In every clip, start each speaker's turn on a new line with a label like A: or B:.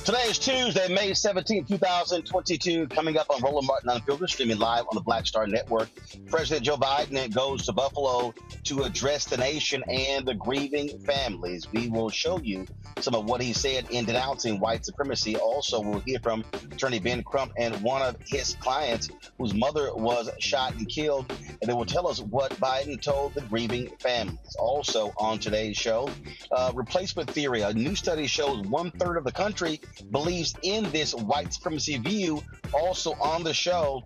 A: Today is Tuesday, May 17th, 2022. Coming up on Roland Martin Unfiltered, streaming live on the Black Star Network. President Joe Biden goes to Buffalo to address the nation and the grieving families. We will show you some of what he said in denouncing white supremacy. Also, we'll hear from attorney Ben Crump and one of his clients whose mother was shot and killed. And they will tell us what Biden told the grieving families. Also on today's show, replacement theory. A new study shows 1/3 of the country believes in this white supremacy view. Also on the show,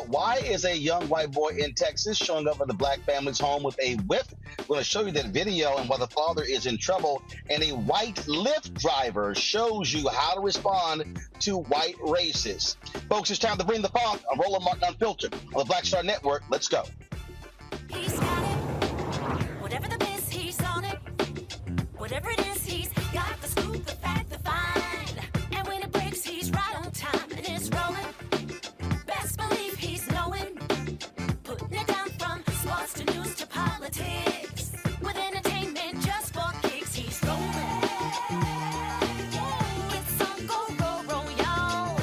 A: why is a young white boy in Texas showing up at the black family's home with a whip? We're going to show you that video and why the father is in trouble. And a white Lyft driver shows you how to respond to white racists. Folks, it's time to bring the funk. I'm Roland Martin Unfiltered on the Black Star Network. Let's go.
B: He's got it. Whatever the biz, he's on it. Whatever it is, he's got the scoop, the fact, the find. And when it breaks, he's right on time and it's rolling. Best believe he's knowing. Putting it down from sports to news to politics. With entertainment just for kicks, he's rolling. It's on go, roll, roll, y'all.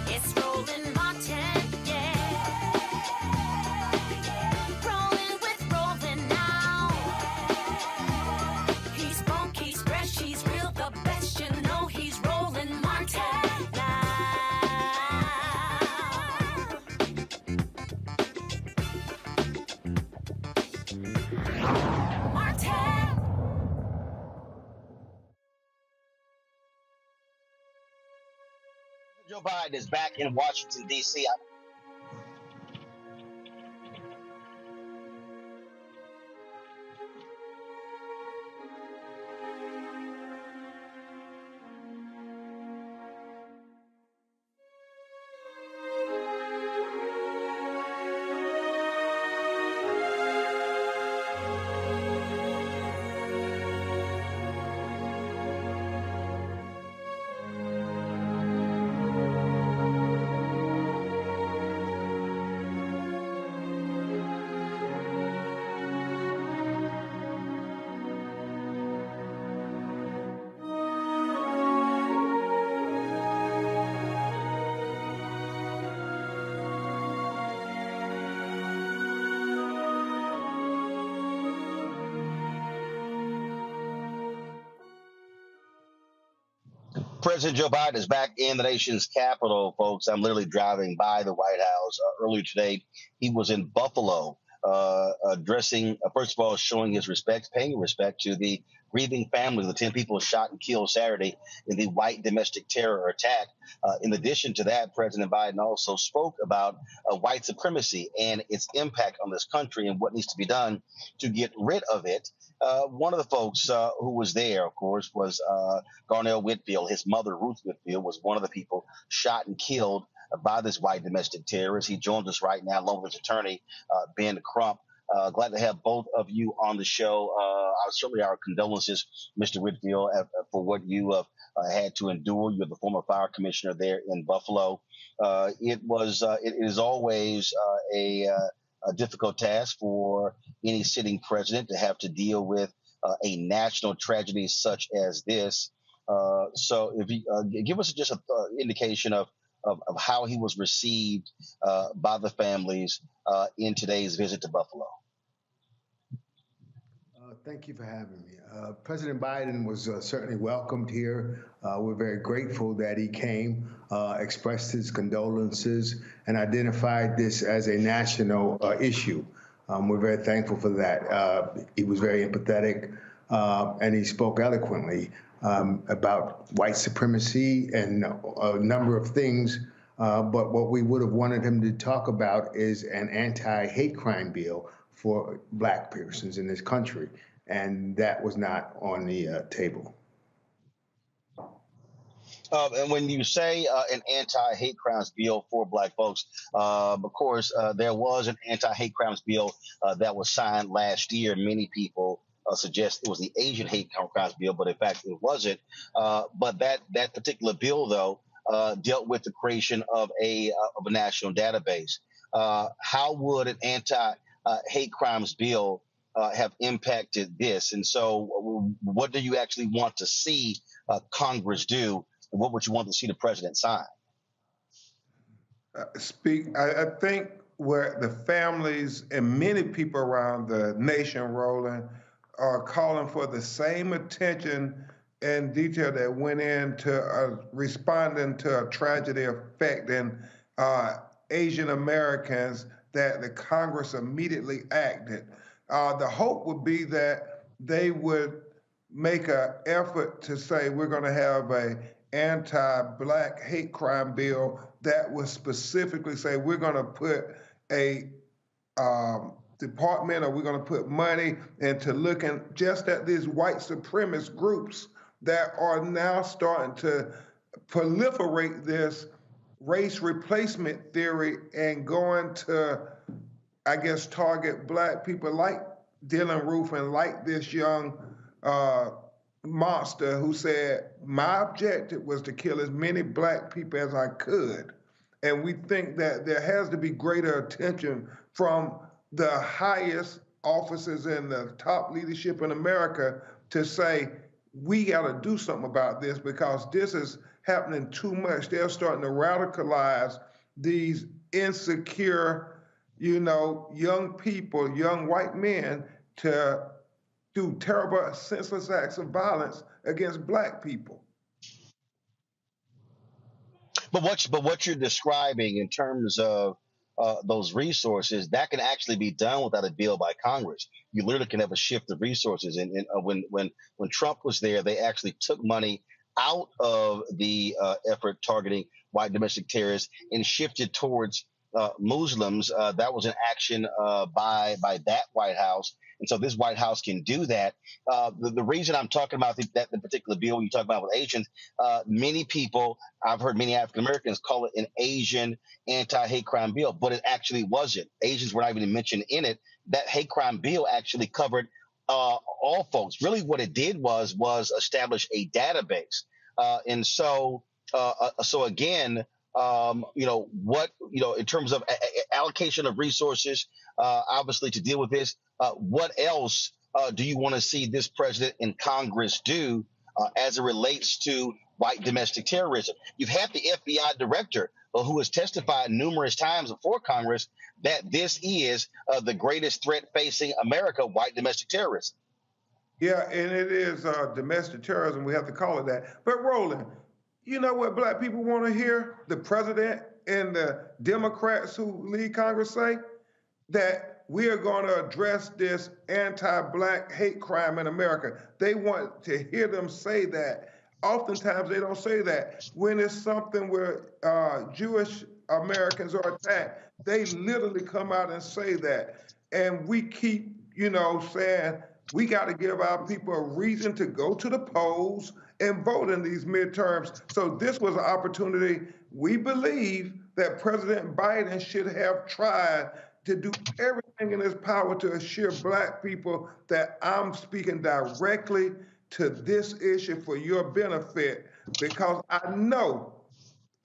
B: It's Roland Martin, yeah. Rolling with Roland now. He's funk, he's fresh, he's real, the best, you know he's Roland Martin now. Martin!
A: Joe Biden is back in Washington, D.C. President Joe Biden is back in the nation's capital, folks. I'm literally driving by the White House. Earlier today, he was in Buffalo, addressing, first of all, showing his respect, paying respect to the grieving families of the 10 people shot and killed Saturday in the white domestic terror attack. In addition to that, President Biden also spoke about white supremacy and its impact on this country and what needs to be done to get rid of it. One of the folks who was there, of course, was Garnell Whitfield. His mother, Ruth Whitfield, was one of the people shot and killed by this white domestic terrorist. He joins us right now, along with his attorney, Ben Crump. Glad to have both of you on the show. Certainly our condolences, Mr. Whitfield, for what you have had to endure. You're the former fire commissioner there in Buffalo. It is always a difficult task for any sitting president to have to deal with a national tragedy such as this. So if you give us just an indication of how he was received by the families in today's visit to Buffalo.
C: Thank you for having me. President Biden was certainly welcomed here. We're very grateful that he came, expressed his condolences, and identified this as a national issue. We're very thankful for that. He was very empathetic, and he spoke eloquently about white supremacy and a number of things. But what we would have wanted him to talk about is an anti-hate crime bill for Black persons in this country. And that was not on the table.
A: And when you say an anti-hate crimes bill for Black folks, of course, there was an anti-hate crimes bill that was signed last year. Many people suggest it was the Asian hate crimes bill, but in fact, it wasn't. But that particular bill, though, dealt with the creation of a national database. How would an anti-hate crimes bill have impacted this. And so, what do you actually want to see Congress do? And what would you want to see the president sign?
D: I think where the families and many people around the nation, Roland, are calling for the same attention and detail that went into responding to a tragedy affecting Asian Americans, that the Congress immediately acted. The hope would be that they would make an effort to say we're going to have a anti-black hate crime bill that would specifically say we're going to put a department, or we're going to put money into looking just at these white supremacist groups that are now starting to proliferate this race replacement theory and going to, I guess, target black people like Dylan Roof and like this young monster who said, my objective was to kill as many black people as I could. And we think that there has to be greater attention from the highest officers in the top leadership in America to say, we got to do something about this because this is happening too much. They're starting to radicalize these insecure, young people, young white men to do terrible, senseless acts of violence against black people.
A: But what you're describing in terms of those resources, that can actually be done without a bill by Congress. You literally can have a shift of resources. And when Trump was there, they actually took money out of the effort targeting white domestic terrorists and shifted towards Muslims. That was an action by that White House. And so this White House can do that. The reason I'm talking about the particular bill you talk about with Asians, many people, I've heard many African Americans call it an Asian anti-hate crime bill, but it actually wasn't. Asians were not even mentioned in it. That hate crime bill actually covered all folks. Really what it did was establish a database. And so again, in terms of allocation of resources, obviously to deal with this, what else do you want to see this president and Congress do as it relates to white domestic terrorism? You've had the FBI director who has testified numerous times before Congress that this is the greatest threat facing America, white domestic terrorism.
D: Yeah, and it is domestic terrorism. We have to call it that. But Roland, you know what black people want to hear? The president and the Democrats who lead Congress say that we are going to address this anti-black hate crime in America. They want to hear them say that. Oftentimes they don't say that. When it's something where Jewish Americans are attacked, they literally come out and say that. And we keep, saying we got to give our people a reason to go to the polls and vote in these midterms. So this was an opportunity. We believe that President Biden should have tried to do everything in his power to assure black people that I'm speaking directly to this issue for your benefit, because I know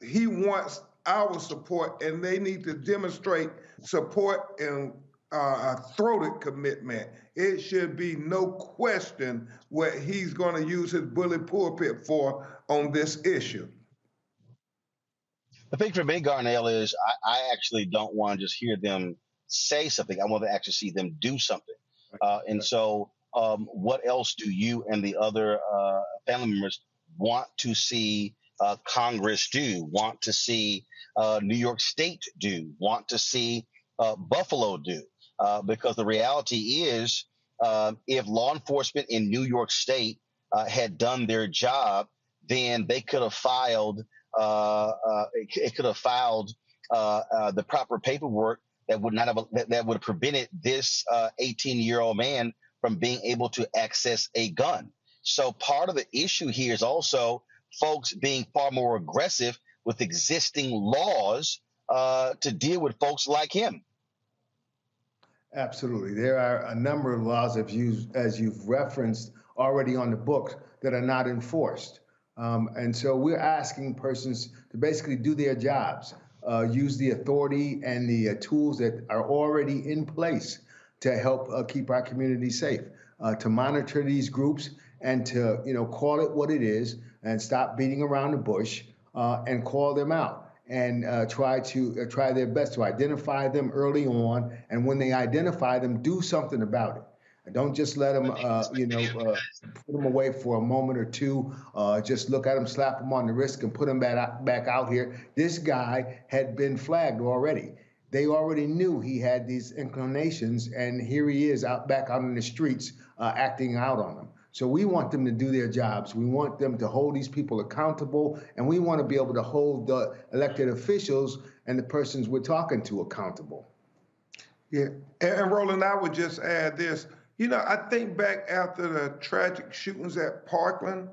D: he wants our support, and they need to demonstrate support and a throated commitment. It should be no question what he's going to use his bully pulpit for on this issue.
A: The thing for me, Garnell, is I actually don't want to just hear them say something. I want to actually see them do something. So what else do you and the other family members want to see Congress do, want to see New York State do, want to see Buffalo do? Because the reality is, if law enforcement in New York State had done their job, then they could have filed the proper paperwork that would have prevented this 18-year-old man from being able to access a gun. So part of the issue here is also folks being far more aggressive with existing laws to deal with folks like him.
C: Absolutely. There are a number of laws, as you've referenced, already on the books that are not enforced. And so we're asking persons to basically do their jobs, use the authority and the tools that are already in place to help keep our community safe, to monitor these groups and to, call it what it is and stop beating around the bush and call them out and try their best to identify them early on. And when they identify them, do something about it. And don't just let them, put them away for a moment or two. Just look at them, slap them on the wrist, and put them back out here. This guy had been flagged already. They already knew he had these inclinations, and here he is back out in the streets acting out on them. So we want them to do their jobs. We want them to hold these people accountable, and we want to be able to hold the elected officials and the persons we're talking to accountable.
D: Yeah, and Roland, I would just add this. I think back after the tragic shootings at Parkland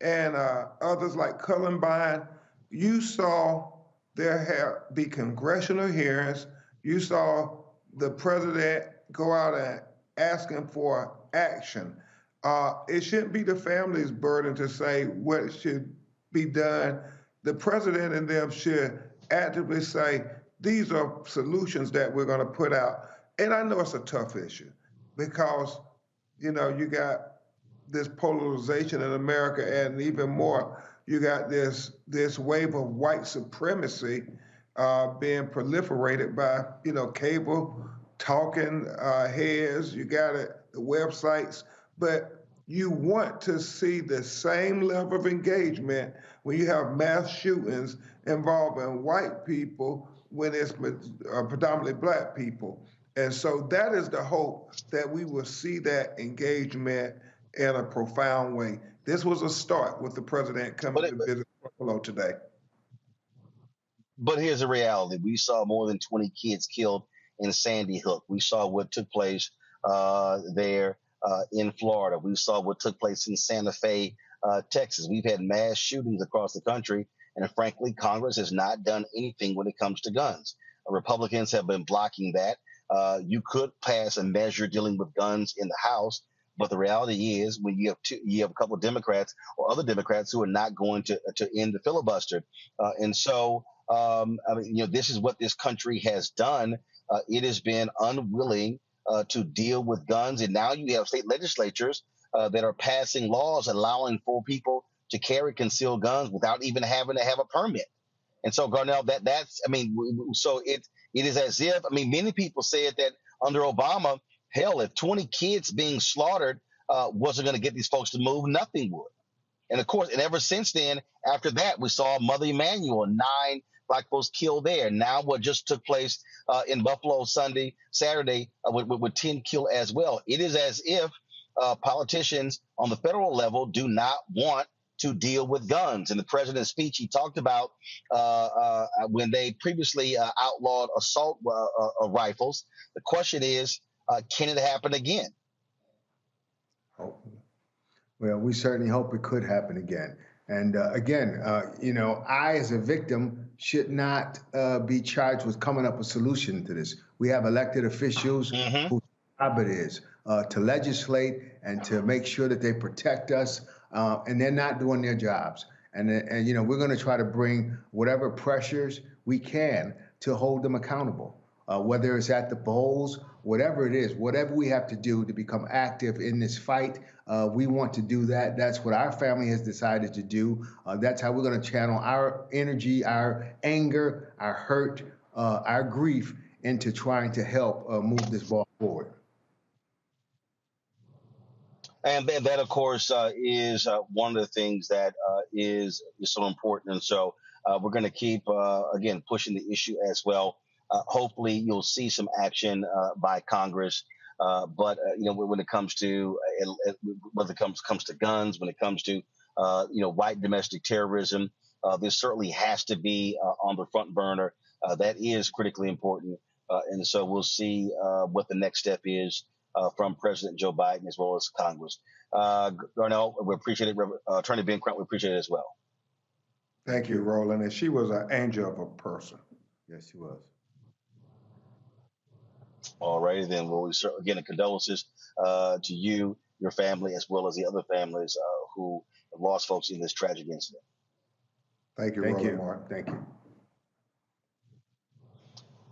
D: and others like Columbine, you saw there be congressional hearings. You saw the president go out and asking for action. It shouldn't be the family's burden to say what should be done. The president and them should actively say, these are solutions that we're going to put out. And I know it's a tough issue because, you got this polarization in America, and even more, you got this wave of white supremacy being proliferated by, cable talking heads. You got it, the websites, but you want to see the same level of engagement when you have mass shootings involving white people when it's predominantly black people. And so that is the hope, that we will see that engagement in a profound way. This was a start with the president coming to visit Buffalo today.
A: But here's the reality. We saw more than 20 kids killed in Sandy Hook. We saw what took place there in Florida. We saw what took place in Santa Fe, Texas. We've had mass shootings across the country, and frankly, Congress has not done anything when it comes to guns. Republicans have been blocking that. You could pass a measure dealing with guns in the House, but the reality is, when you have a couple of Democrats or other Democrats who are not going to end the filibuster, and so this is what this country has done. It has been unwilling to deal with guns, and now you have state legislatures that are passing laws allowing for people to carry concealed guns without even having to have a permit. And so, Garnell, so it is as if, many people said that under Obama, hell, if 20 kids being slaughtered wasn't going to get these folks to move, nothing would. And of course, and ever since then, after that, we saw Mother Emanuel, 9 black folks killed there. Now what just took place in Buffalo Saturday with 10 killed as well. It is as if politicians on the federal level do not want to deal with guns. In the president's speech, he talked about when they previously outlawed assault rifles. The question is, can it happen again?
C: Well, we certainly hope it could happen again. And again, I as a victim should not be charged with coming up with a solution to this. We have elected officials whose job it is to legislate and to make sure that they protect us, and they're not doing their jobs. And we're going to try to bring whatever pressures we can to hold them accountable, whether it's at the polls, whatever it is, whatever we have to do to become active in this fight. We want to do that. That's what our family has decided to do. That's how we're going to channel our energy, our anger, our hurt, our grief into trying to help move this ball forward.
A: And that, of course, is one of the things that is so important. And so we're going to keep, again, pushing the issue as well. Hopefully, you'll see some action by Congress. But when it comes to whether it comes to guns, when it comes to white domestic terrorism, this certainly has to be on the front burner. That is critically important. And so we'll see what the next step is from President Joe Biden as well as Congress. Garnell, we appreciate it. Attorney Ben Crump, we appreciate it as well.
D: Thank you, Roland. And she was an angel of a person.
C: Yes, she was.
A: All righty, then. Well, again, condolences to you, your family, as well as the other families who have lost folks in this tragic incident.
D: Thank you, Roland Martin.
C: Thank you.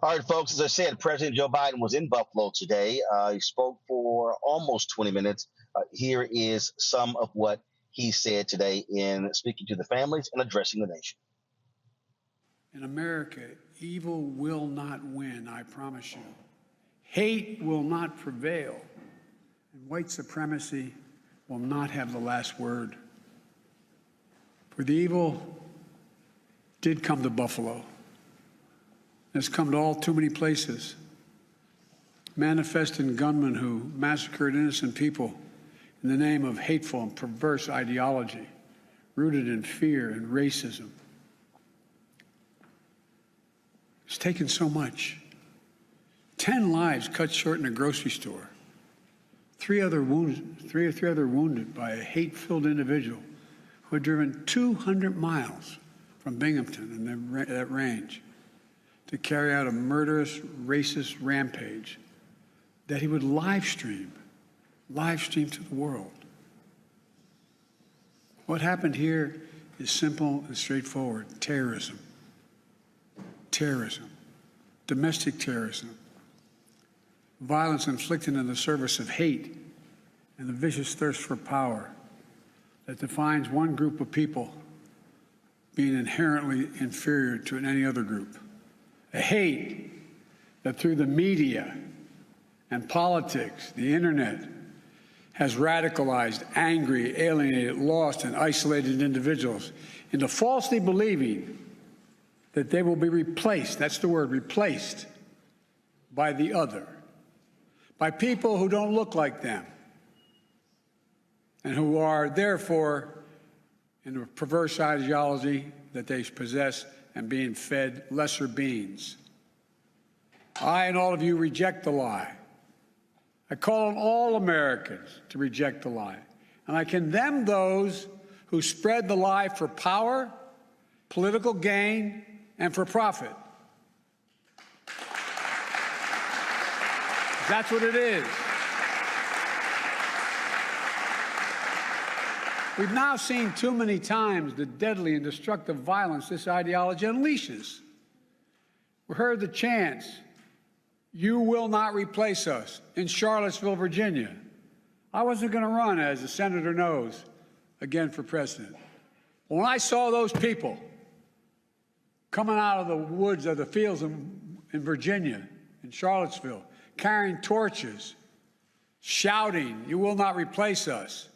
A: All right, folks, as I said, President Joe Biden was in Buffalo today. He spoke for almost 20 minutes. Here is some of what he said today in speaking to the families and addressing the nation.
E: In America, evil will not win, I promise you. Hate will not prevail, and white supremacy will not have the last word. For the evil did come to Buffalo. It's come to all too many places. Manifesting gunmen who massacred innocent people in the name of hateful and perverse ideology, rooted in fear and racism. It's taken so much. 10 lives cut short in a grocery store. Three other wounded by a hate-filled individual who had driven 200 miles from Binghamton in that range to carry out a murderous, racist rampage that he would live stream to the world. What happened here is simple and straightforward. Terrorism. Terrorism. Domestic terrorism. Violence inflicted in the service of hate and the vicious thirst for power that defines one group of people being inherently inferior to any other group. A hate that through the media and politics, the internet, has radicalized, angry, alienated, lost, and isolated individuals into falsely believing that they will be replaced, that's the word, replaced, by the other, by people who don't look like them, and who are therefore in a perverse ideology that they possess and being fed lesser beings. I and all of you reject the lie. I call on all Americans to reject the lie. And I condemn those who spread the lie for power, political gain, and for profit. That's what it is. We've now seen too many times the deadly and destructive violence this ideology unleashes. We heard the chants, "You will not replace us," in Charlottesville, Virginia. I wasn't going to run, as the senator knows, again for president. When I saw those people coming out of the woods of the fields in Virginia, in Charlottesville, carrying torches, shouting, "You will not replace us,"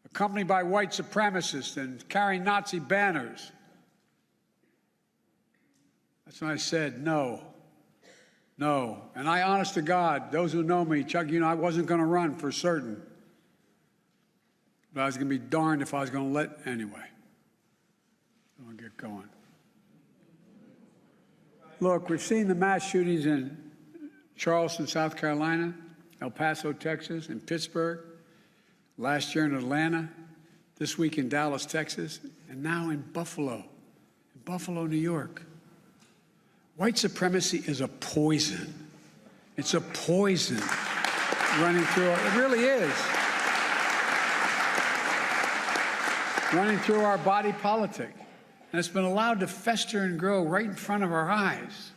E: accompanied by white supremacists and carrying Nazi banners, that's when I said, no. And I, honest to God, those who know me, Chuck, I wasn't going to run for certain. But I was going to be darned if I was going to let anyway. I'm going to get going. Look, we've seen the mass shootings in Charleston, South Carolina, El Paso, Texas, and Pittsburgh, last year in Atlanta, this week in Dallas, Texas, and now in Buffalo, New York. White supremacy is a poison. It's a poison running through it really is. Running through our body politic. And it's been allowed to fester and grow right in front of our eyes.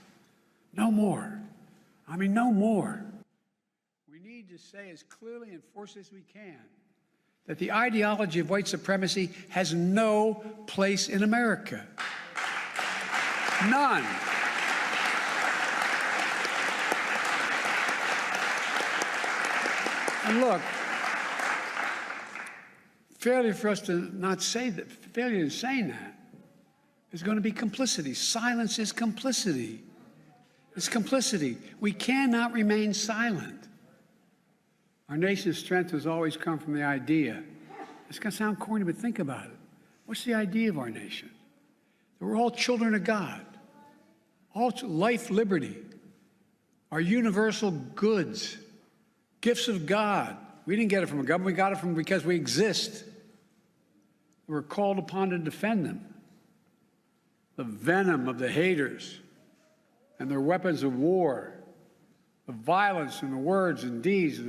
E: No more. No more. We need to say as clearly and forcefully as we can that the ideology of white supremacy has no place in America. None. And look, failure for us to not say that, failure in saying that is going to be complicity. Silence is complicity. It's complicity. We cannot remain silent. Our nation's strength has always come from the idea. It's going to sound corny, but think about it. What's the idea of our nation? That we're all children of God. All life, liberty, our universal goods, gifts of God. We didn't get it from a government. We got it because we exist. We're called upon to defend them. The venom of the haters and their weapons of war, the violence and the words and deeds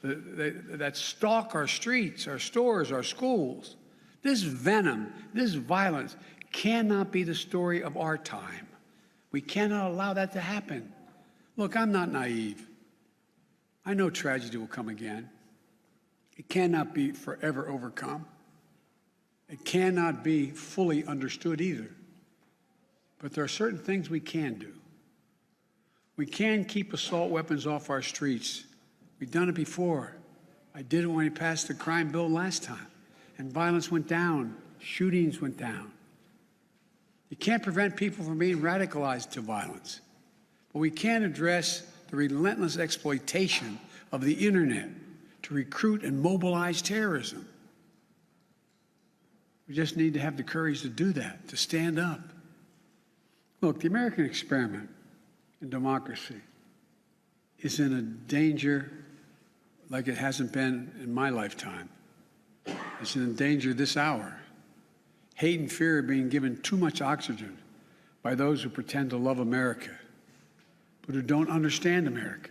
E: that stalk our streets, our stores, our schools. This venom, this violence cannot be the story of our time. We cannot allow that to happen. Look, I'm not naive. I know tragedy will come again. It cannot be forever overcome. It cannot be fully understood either. But there are certain things we can do. We can keep assault weapons off our streets. We've done it before. I did it when we passed the crime bill last time, and violence went down, shootings went down. You can't prevent people from being radicalized to violence, but we can address the relentless exploitation of the internet to recruit and mobilize terrorism. We just need to have the courage to do that, to stand up. Look, the American experiment in democracy is in a danger like it hasn't been in my lifetime. It's in danger this hour. Hate and fear are being given too much oxygen by those who pretend to love America, but who don't understand America.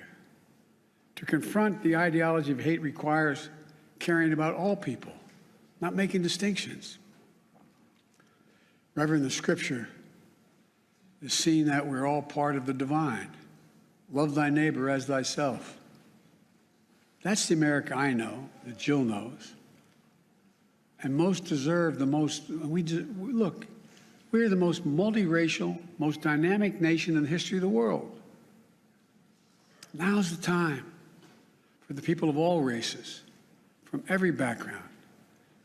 E: To confront the ideology of hate requires caring about all people, not making distinctions. Reverend, the scripture is seeing that we're all part of the divine. Love thy neighbor as thyself. That's the America I know, that Jill knows. And most deserve the most, look, we're the most multiracial, most dynamic nation in the history of the world. Now's the time for the people of all races, from every background,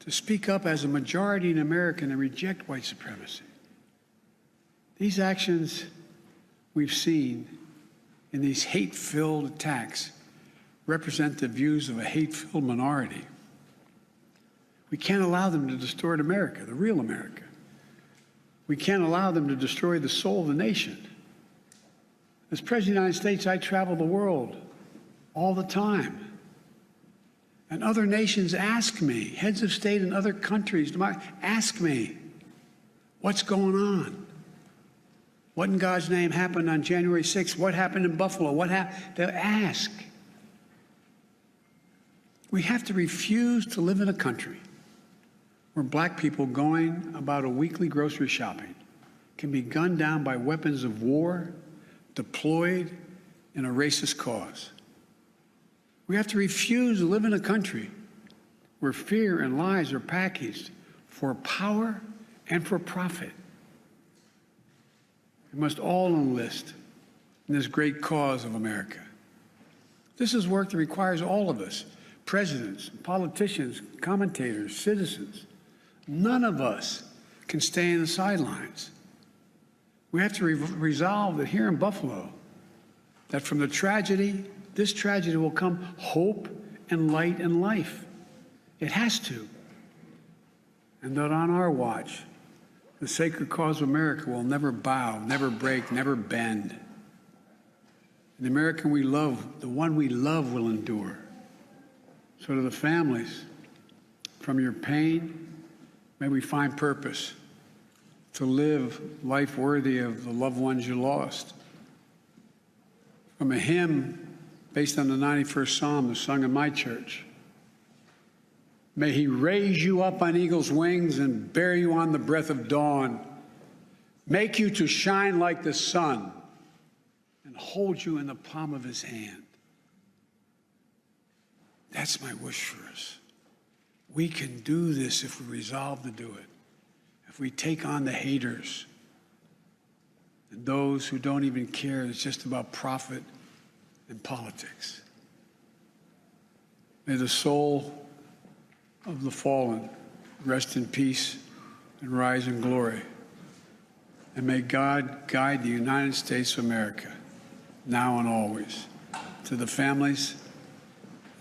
E: to speak up as a majority in America and reject white supremacy. These actions we've seen in these hate-filled attacks represent the views of a hate-filled minority. We can't allow them to distort America, the real America. We can't allow them to destroy the soul of the nation. As President of the United States, I travel the world all the time. And other nations ask me, heads of state in other countries, ask me, what's going on? What in God's name happened on January 6th? What happened in Buffalo? What happened? They'll ask. We have to refuse to live in a country where black people going about a weekly grocery shopping can be gunned down by weapons of war deployed in a racist cause. We have to refuse to live in a country where fear and lies are packaged for power and for profit. We must all enlist in this great cause of America. This is work that requires all of us, presidents, politicians, commentators, citizens. None of us can stay in the sidelines. We have to resolve that here in Buffalo, that from the tragedy, this tragedy will come hope and light and life. It has to. And that on our watch, the sacred cause of America will never bow, never break, never bend. The American we love, the one we love, will endure. So to the families, from your pain, may we find purpose to live life worthy of the loved ones you lost. From a hymn based on the 91st Psalm that's sung in my church, may he raise you up on eagle's wings and bear you on the breath of dawn, make you to shine like the sun, and hold you in the palm of his hand. That's my wish for us. We can do this if we resolve to do it. If we take on the haters and those who don't even care, it's just about profit and politics. May the soul of the fallen rest in peace and rise in glory. And may God guide the United States of America, now and always. To the families,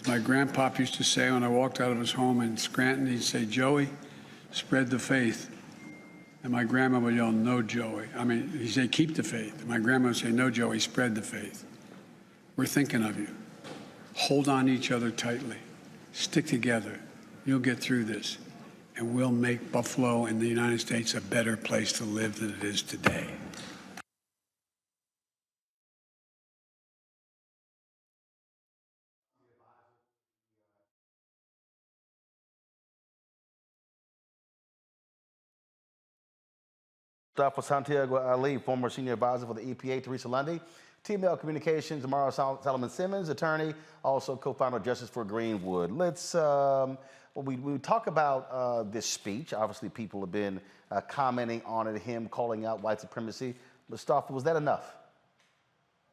E: as my grandpop used to say when I walked out of his home in Scranton, he'd say, Joey, spread the faith. And my grandma would yell, no, Joey. He'd say, keep the faith. And my grandma would say, no, Joey, spread the faith. We're thinking of you. Hold on to each other tightly. Stick together. You'll get through this, and we'll make Buffalo and the United States a better place to live than it is today.
F: Stop for Santiago Ali, former senior advisor for the EPA, Teresa Lundy, TML Communications, Amara Solomon Simmons, attorney, also co-founder of Justice for Greenwood. Let's, we talk about this speech. Obviously, people have been commenting on it, him calling out white supremacy. Mustafa, was that enough?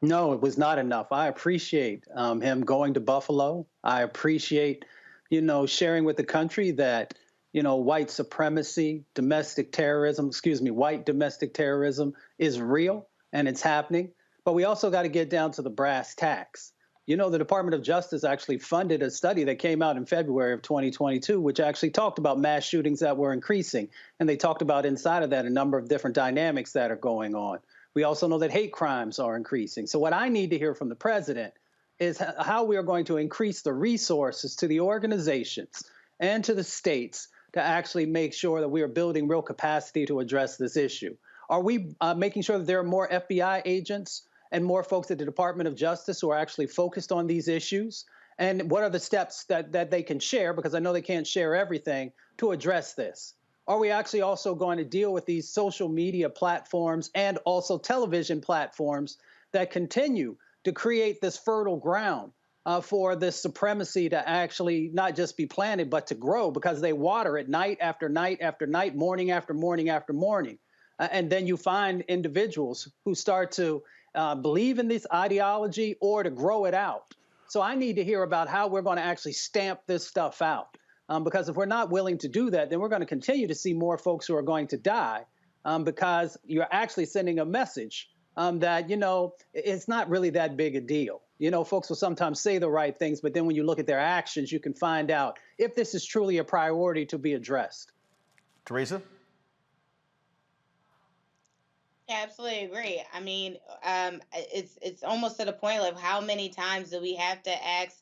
G: No, it was not enough. I appreciate him going to Buffalo. I appreciate, sharing with the country that, white supremacy, domestic terrorism, white domestic terrorism is real and it's happening. But we also got to get down to the brass tacks. The Department of Justice actually funded a study that came out in February of 2022, which actually talked about mass shootings that were increasing. And they talked about inside of that a number of different dynamics that are going on. We also know that hate crimes are increasing. So what I need to hear from the president is how we are going to increase the resources to the organizations and to the states to actually make sure that we are building real capacity to address this issue. Are we making sure that there are more FBI agents and more folks at the Department of Justice who are actually focused on these issues? And what are the steps that they can share, because I know they can't share everything, to address this? Are we actually also going to deal with these social media platforms and also television platforms that continue to create this fertile ground for this supremacy to actually not just be planted, but to grow, because they water it night after night after night, morning after morning after morning. And then you find individuals who start to believe in this ideology or to grow it out. So I need to hear about how we're going to actually stamp this stuff out. Because if we're not willing to do that, then we're going to continue to see more folks who are going to die because you're actually sending a message that, it's not really that big a deal. Folks will sometimes say the right things, but then when you look at their actions, you can find out if this is truly a priority to be addressed.
F: Teresa?
H: Yeah, absolutely agree. I mean, it's almost to the point of how many times do we have to ask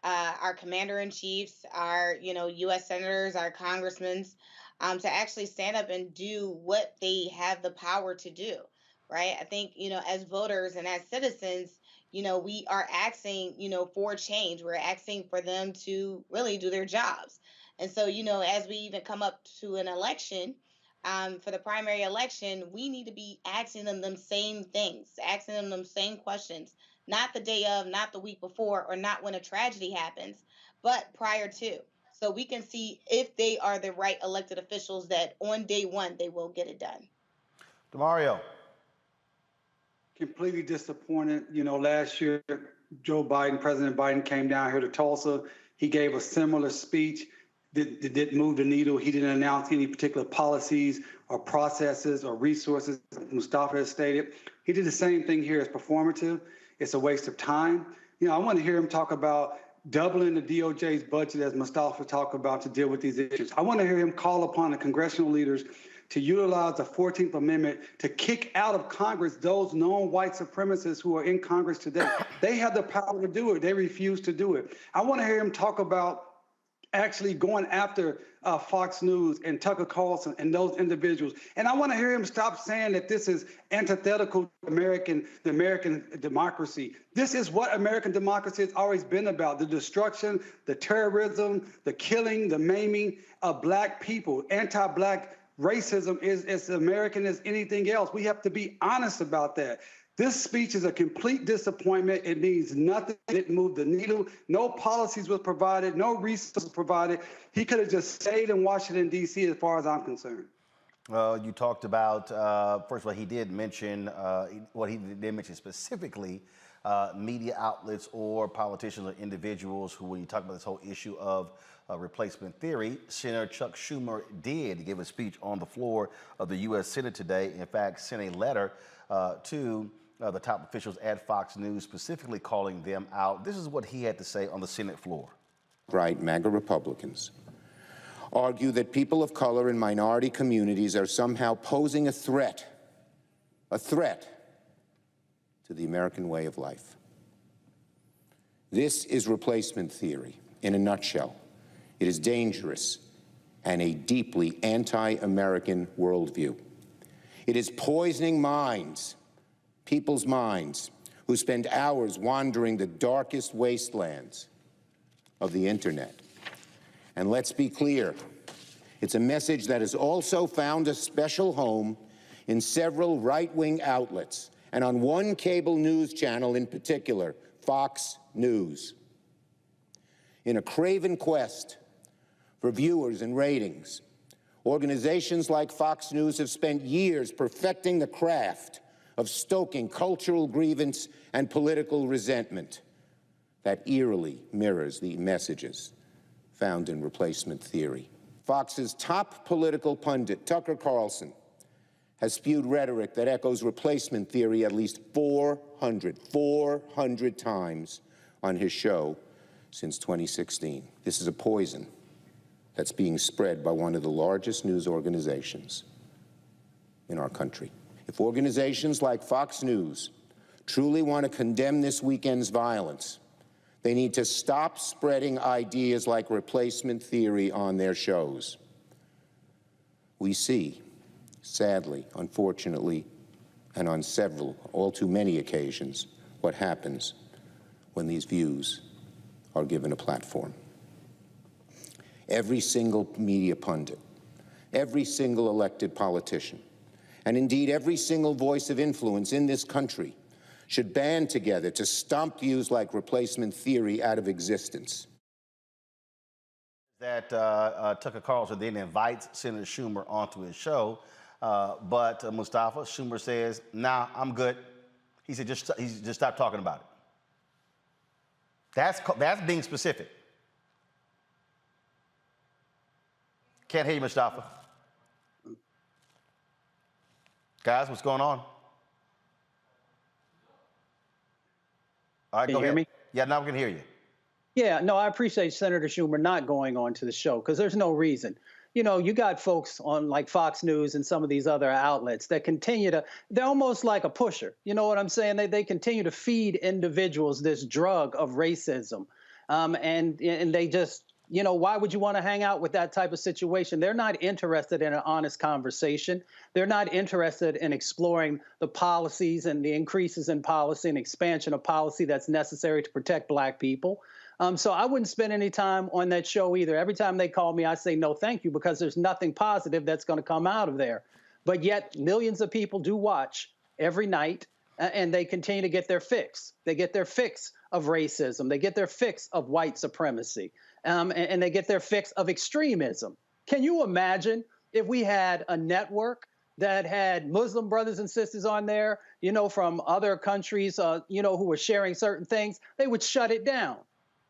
H: our commander-in-chiefs, our, U.S. senators, our congressmen, to actually stand up and do what they have the power to do, right? I think, as voters and as citizens, we are asking, for change. We're asking for them to really do their jobs. And so, as we even come up to an election, for the primary election, we need to be asking them same things, asking them same questions. Not the day of, not the week before, or not when a tragedy happens, but prior to. So we can see if they are the right elected officials that on day one, they will get it done.
F: DeMario.
I: Completely disappointed. Last year, President Biden came down here to Tulsa. He gave a similar speech that didn't move the needle. He didn't announce any particular policies or processes or resources, Mustafa has stated. He did the same thing here. It's performative. It's a waste of time. I want to hear him talk about doubling the DOJ's budget, as Mustafa talked about, to deal with these issues. I want to hear him call upon the congressional leaders to utilize the 14th Amendment to kick out of Congress those known white supremacists who are in Congress today. They have the power to do it. They refuse to do it. I want to hear him talk about actually going after Fox News and Tucker Carlson and those individuals. And I want to hear him stop saying that this is antithetical to the American democracy. This is what American democracy has always been about: the destruction, the terrorism, the killing, the maiming of Black people. Anti-Black racism is as American as anything else. We have to be honest about that. This speech is a complete disappointment. It means nothing. It didn't move the needle. No policies was provided. No resources provided. He could have just stayed in Washington, D.C., as far as I'm concerned.
F: You talked about, first of all, he did mention, he did mention specifically media outlets or politicians or individuals who, when you talk about this whole issue of replacement theory, Senator Chuck Schumer did give a speech on the floor of the U.S. Senate today. In fact, sent a letter to the top officials at Fox News, specifically calling them out. This is what he had to say on the Senate floor.
J: Right, MAGA Republicans argue that people of color and minority communities are somehow posing a threat to the American way of life. This is replacement theory in a nutshell. It is dangerous and a deeply anti-American worldview. It is poisoning minds, people's minds, who spend hours wandering the darkest wastelands of the internet. And let's be clear, it's a message that has also found a special home in several right-wing outlets and on one cable news channel in particular, Fox News. In a craven quest for viewers and ratings, organizations like Fox News have spent years perfecting the craft of stoking cultural grievance and political resentment that eerily mirrors the messages found in replacement theory. Fox's top political pundit, Tucker Carlson, has spewed rhetoric that echoes replacement theory at least 400 times on his show since 2016. This is a poison that's being spread by one of the largest news organizations in our country. If organizations like Fox News truly want to condemn this weekend's violence, they need to stop spreading ideas like replacement theory on their shows. We see, sadly, unfortunately, and on several, all too many occasions, what happens when these views are given a platform. Every single media pundit, every single elected politician, and indeed every single voice of influence in this country should band together to stomp views like replacement theory out of existence.
F: That Tucker Carlson then invites Senator Schumer onto his show, but Mustafa Schumer says, "Nah, I'm good." He said, "Just stop talking about it." That's being specific. Can't hear you, Mustafa. Guys, what's going on? All right,
G: Can
F: go
G: you hear
F: ahead.
G: me?
F: Yeah, now we can hear you.
G: Yeah, no, I appreciate Senator Schumer not going on to the show because there's no reason. You know, you got folks on like Fox News and some of these other outlets that they're almost like a pusher. You know what I'm saying? They continue to feed individuals this drug of racism. And they just, you know, why would you want to hang out with that type of situation? They're not interested in an honest conversation. They're not interested in exploring the policies and the increases in policy and expansion of policy that's necessary to protect Black people. So I wouldn't spend any time on that show either. Every time they call me, I say no, thank you, because there's nothing positive that's going to come out of there. But yet millions of people do watch every night, and they continue to get their fix. They get their fix of racism. They get their fix of white supremacy, and they get their fix of extremism. Can you imagine if we had a network that had Muslim brothers and sisters on there, you know, from other countries, you know, who were sharing certain things? They would shut it down.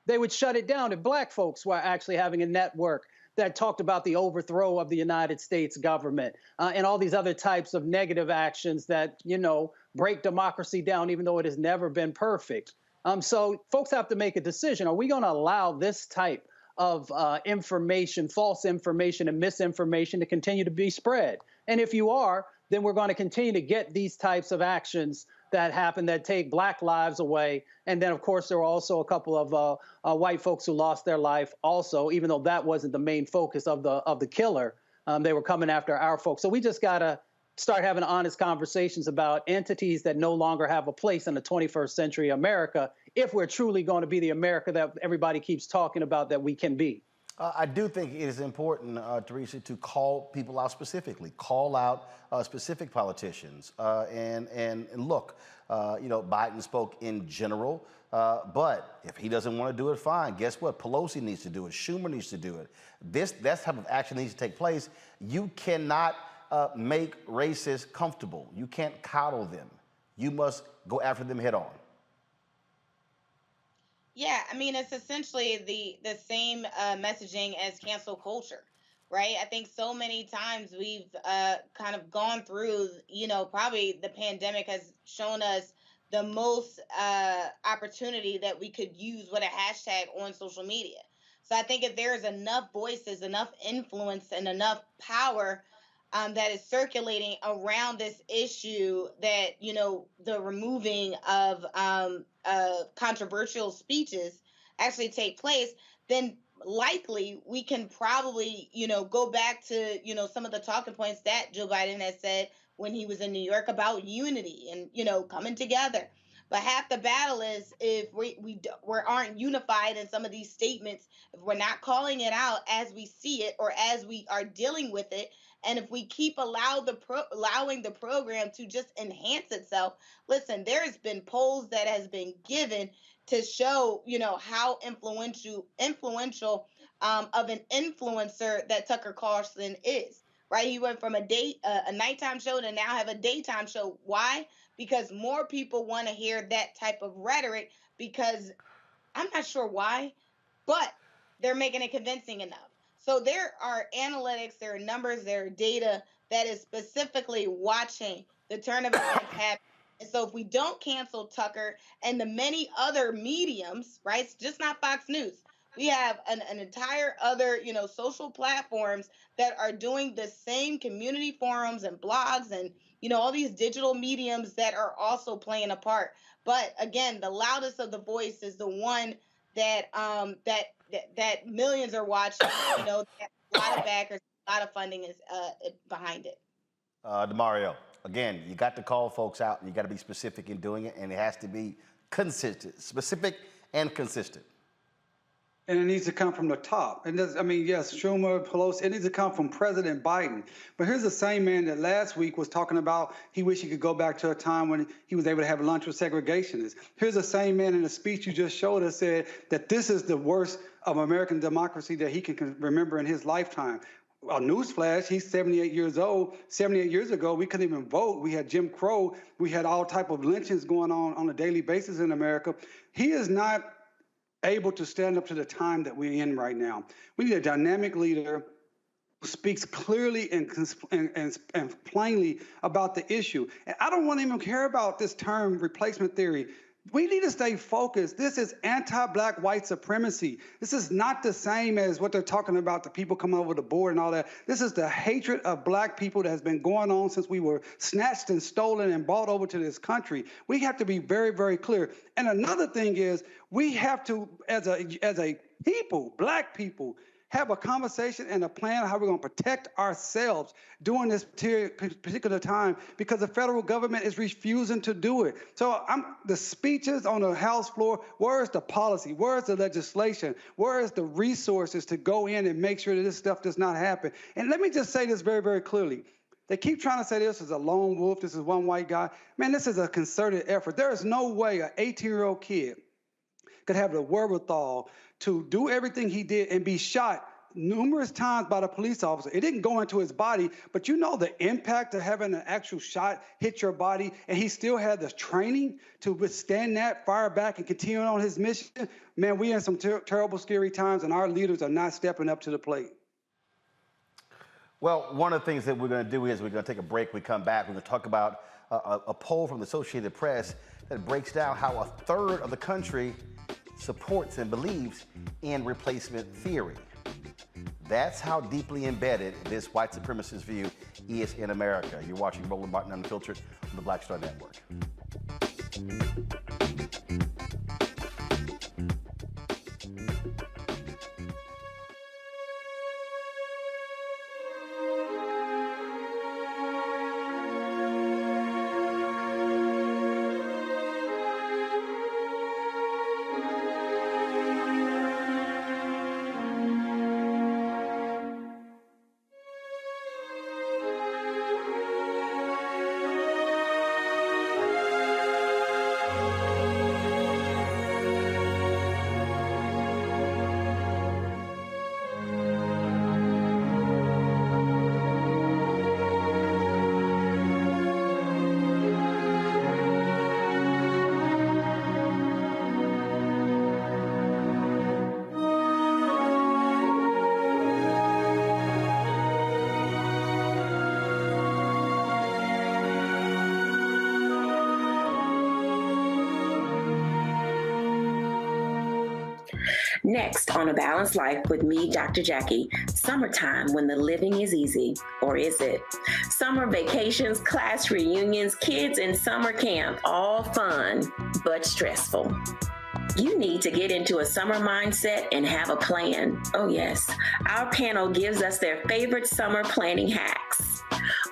G: They would shut it down if Black folks were actually having a network that talked about the overthrow of the United States government and all these other types of negative actions that, you know, break democracy down, even though it has never been perfect. So folks have to make a decision. Are we going to allow this type of information, false information and misinformation to continue to be spread? And if you are, then we're going to continue to get these types of actions that happen that take Black lives away. And then, of course, there were also a couple of white folks who lost their life also, even though that wasn't the main focus of the killer. They were coming after our folks. So we just got to start having honest conversations about entities that no longer have a place in the 21st century America if we're truly going to be the America that everybody keeps talking about that we can be.
F: I do think it is important, Teresa, to call people out specifically, call out specific politicians. And look, you know, Biden spoke in general, but if he doesn't want to do it, fine. Guess what? Pelosi needs to do it. Schumer needs to do it. That type of action needs to take place. You cannot make racists comfortable. You can't coddle them. You must go after them head on.
H: Yeah, I mean, it's essentially the same messaging as cancel culture, right? I think so many times we've kind of gone through, you know, probably the pandemic has shown us the most opportunity that we could use with a hashtag on social media. So I think if there is enough voices, enough influence, and enough power that is circulating around this issue, that, you know, the removing of controversial speeches actually take place, then likely we can probably, you know, go back to, you know, some of the talking points that Joe Biden has said when he was in New York about unity and, you know, coming together. But half the battle is if we aren't unified in some of these statements, if we're not calling it out as we see it or as we are dealing with it, and if we keep allowing the program to just enhance itself. Listen, there's been polls that has been given to show, how influential of an influencer that Tucker Carlson is. Right? He went from a nighttime show to now have a daytime show. Why? Because more people want to hear that type of rhetoric, because I'm not sure why, but they're making it convincing enough. So there are analytics, there are numbers, there are data that is specifically watching the turn of events happen. And so if we don't cancel Tucker and the many other mediums, right, it's just not Fox News. We have an entire other, social platforms that are doing the same community forums and blogs and, all these digital mediums that are also playing a part. But again, the loudest of the voice is the one that that millions are watching. That a lot of backers, a lot of funding is behind it.
F: DeMario, again, you got to call folks out, and you got to be specific in doing it, and it has to be consistent, specific and consistent.
I: And it needs to come from the top. And yes, Schumer, Pelosi, it needs to come from President Biden. But here's the same man that last week was talking about he wished he could go back to a time when he was able to have lunch with segregationists. Here's the same man in the speech you just showed us said that this is the worst of American democracy that he can remember in his lifetime. A newsflash, he's 78 years old. 78 years ago, we couldn't even vote. We had Jim Crow. We had all type of lynchings going on a daily basis in America. He is not able to stand up to the time that we're in right now. We need a dynamic leader who speaks clearly and plainly about the issue. And I don't want to even care about this term replacement theory. We need to stay focused. This is anti-black white supremacy. This is not the same as what they're talking about, the people coming over the board and all that. This is the hatred of black people that has been going on since we were snatched and stolen and brought over to this country. We have to be very, very clear. And another thing is we have to, as a people, black people, have a conversation and a plan of how we're going to protect ourselves during this particular time, because the federal government is refusing to do it. So the speeches on the House floor, where is the policy? Where is the legislation? Where is the resources to go in and make sure that this stuff does not happen? And let me just say this very, very clearly. They keep trying to say this is a lone wolf, this is one white guy. Man, this is a concerted effort. There is no way an 18-year-old kid could have the wherewithal to do everything he did and be shot numerous times by the police officer. It didn't go into his body, but the impact of having an actual shot hit your body, and he still had the training to withstand that, fire back, and continue on his mission. Man, we in some terrible, scary times, and our leaders are not stepping up to the plate.
F: Well, one of the things that we're going to do is we're going to take a break. We come back, we're going to talk about a poll from the Associated Press that breaks down how a third of the country supports and believes in replacement theory. That's how deeply embedded this white supremacist view is in America. You're watching Roland Martin Unfiltered on the Black Star Network.
K: Next on A Balanced Life with me, Dr. Jackie, summertime when the living is easy, or is it? Summer vacations, class reunions, kids in summer camp, all fun, but stressful. You need to get into a summer mindset and have a plan. Oh yes, our panel gives us their favorite summer planning hacks.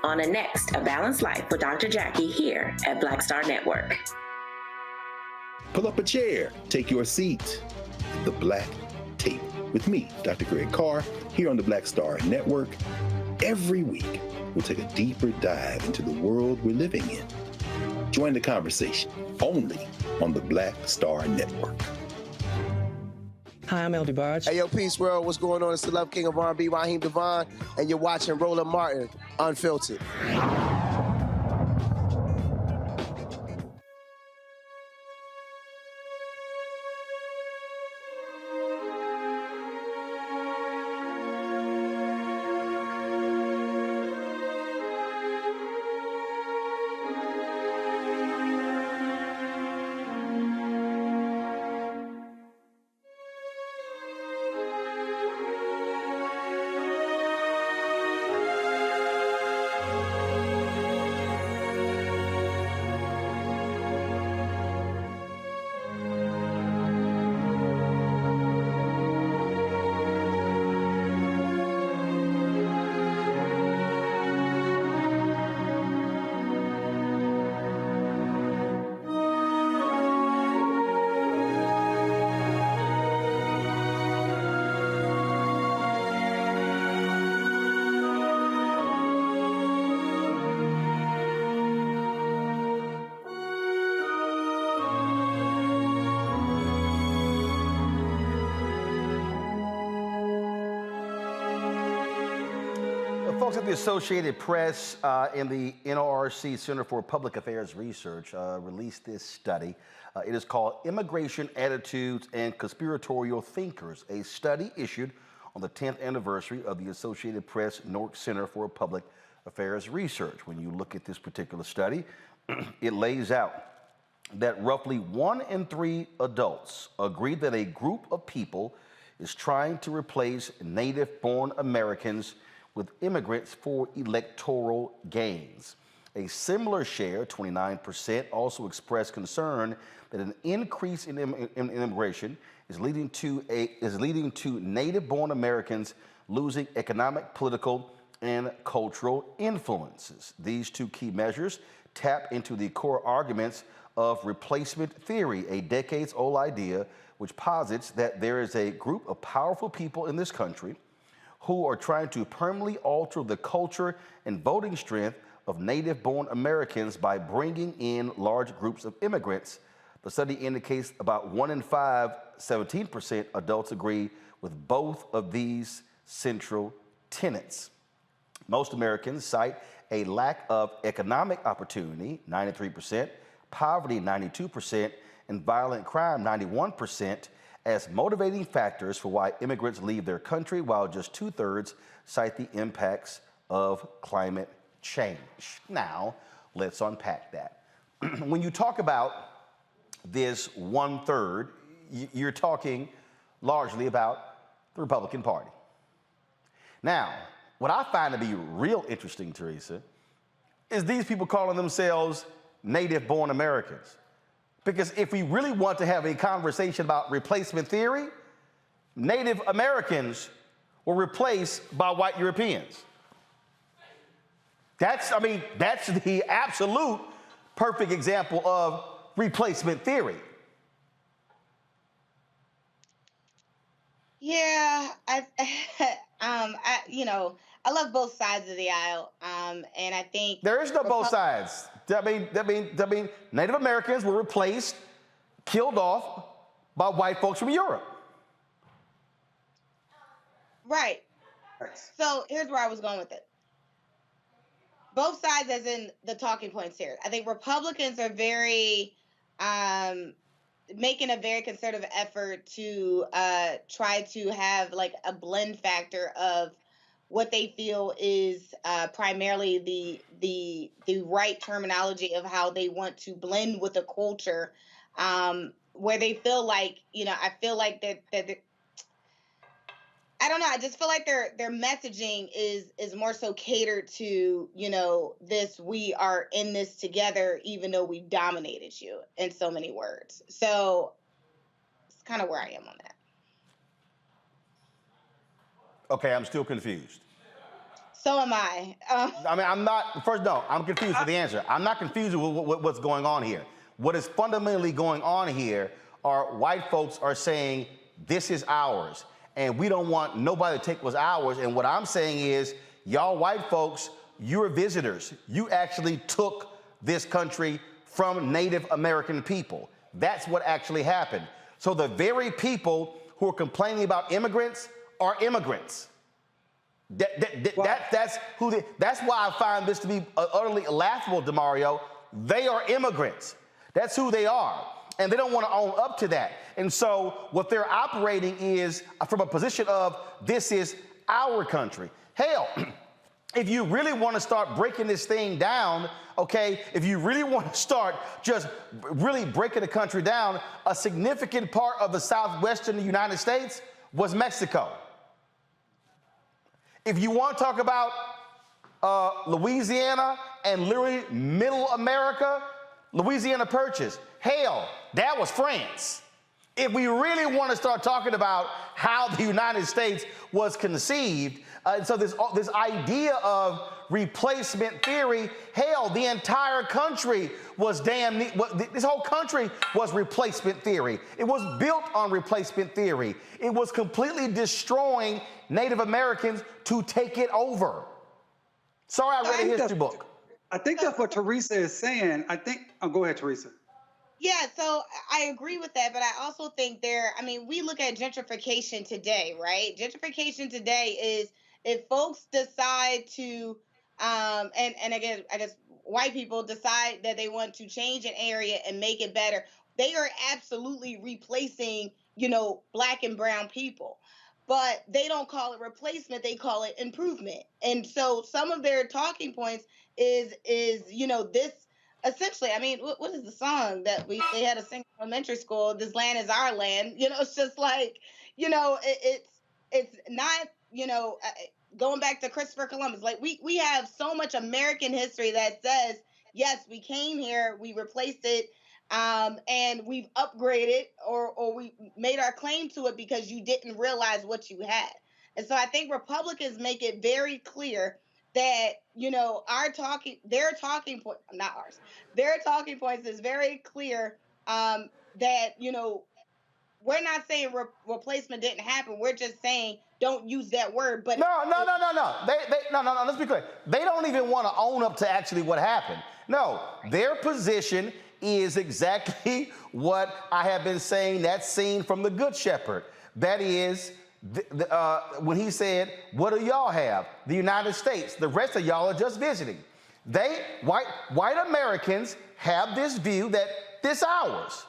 K: On a next A Balanced Life with Dr. Jackie here at Black Star Network.
L: Pull up a chair, take your seat. The Black Tape with me, Dr. Greg Carr, here on the Black Star Network. Every week, we'll take a deeper dive into the world we're living in. Join the conversation only on the Black Star Network.
M: Hi, I'm El DeBarge.
N: Hey, yo, Peace World. What's going on? It's the Love King of R&B, Raheem Devon, and you're watching Roland Martin, Unfiltered.
F: Folks at the Associated Press and the NRC Center for Public Affairs Research released this study. It is called Immigration Attitudes and Conspiratorial Thinkers, a study issued on the 10th anniversary of the Associated Press Newark Center for Public Affairs Research. When you look at this particular study, it lays out that roughly 1 in 3 adults agree that a group of people is trying to replace native-born Americans with immigrants for electoral gains. A similar share, 29%, also expressed concern that an increase in immigration is leading to native-born Americans losing economic, political, and cultural influences. These two key measures tap into the core arguments of replacement theory, a decades-old idea which posits that there is a group of powerful people in this country who are trying to permanently alter the culture and voting strength of native-born Americans by bringing in large groups of immigrants. The study indicates about 1 in 5, 17% adults agree with both of these central tenets. Most Americans cite a lack of economic opportunity, 93%, poverty, 92%, and violent crime, 91%, as motivating factors for why immigrants leave their country, while just 2/3 cite the impacts of climate change. Now, let's unpack that. When you talk about this 1/3, you're talking largely about the Republican Party. Now, what I find to be real interesting, Teresa, is these people calling themselves native-born Americans. Because if we really want to have a conversation about replacement theory, Native Americans were replaced by white Europeans. That's the absolute perfect example of replacement theory.
H: Yeah, I love both sides of the aisle, and I think
F: there is no both sides. That mean Native Americans were replaced, killed off by white folks from Europe.
H: Right. So here's where I was going with it. Both sides, as in the talking points here. I think Republicans are very making a very concerted effort to try to have like a blend factor of what they feel is primarily the right terminology of how they want to blend with the culture, where they feel like, I feel like that I don't know, I just feel like their messaging is more so catered to, this, we are in this together, even though we dominated you, in so many words. So it's kind of where I am on that.
F: Okay, I'm still confused.
H: So am I.
F: I'm not, I'm confused with the answer. I'm not confused with what's going on here. What is fundamentally going on here are white folks are saying, this is ours, and we don't want nobody to take what's ours. And what I'm saying is, y'all white folks, you're visitors. You actually took this country from Native American people. That's what actually happened. So the very people who are complaining about immigrants are immigrants. That's why I find this to be utterly laughable, DeMario. They are immigrants. That's who they are. And they don't want to own up to that. And so what they're operating is from a position of, this is our country. Hell, if you really want to start breaking this thing down, okay, if you really want to start just really breaking the country down, a significant part of the southwestern United States was Mexico. If you want to talk about Louisiana and literally middle America, Louisiana Purchase, hell, that was France. If we really want to start talking about how the United States was conceived, so this idea of replacement theory, hell, the entire country was this whole country was replacement theory. It was built on replacement theory. It was completely destroying Native Americans to take it over. Sorry, I read a history book.
I: I think that's what Teresa is saying. Go ahead, Teresa.
H: Yeah, so I agree with that, but I also think we look at gentrification today, right? Gentrification today is if folks decide to, and again, I guess white people decide that they want to change an area and make it better, they are absolutely replacing, Black and brown people. But they don't call it replacement, they call it improvement. And so some of their talking points is this. Essentially, what is the song that they had to sing in elementary school? This land is our land. It's just like, it's not, going back to Christopher Columbus. Like we have so much American history that says, yes, we came here, we replaced it, and we've upgraded or we made our claim to it because you didn't realize what you had. And so I think Republicans make it very clear that, their talking point, not ours, their talking points is very clear that, we're not saying replacement didn't happen. We're just saying don't use that word. But
F: No. Let's be clear. They don't even want to own up to actually what happened. No, their position is exactly what I have been saying, that scene from The Good Shepherd. That is, when he said, what do y'all have? The United States. The rest of y'all are just visiting. White Americans have this view that this ours.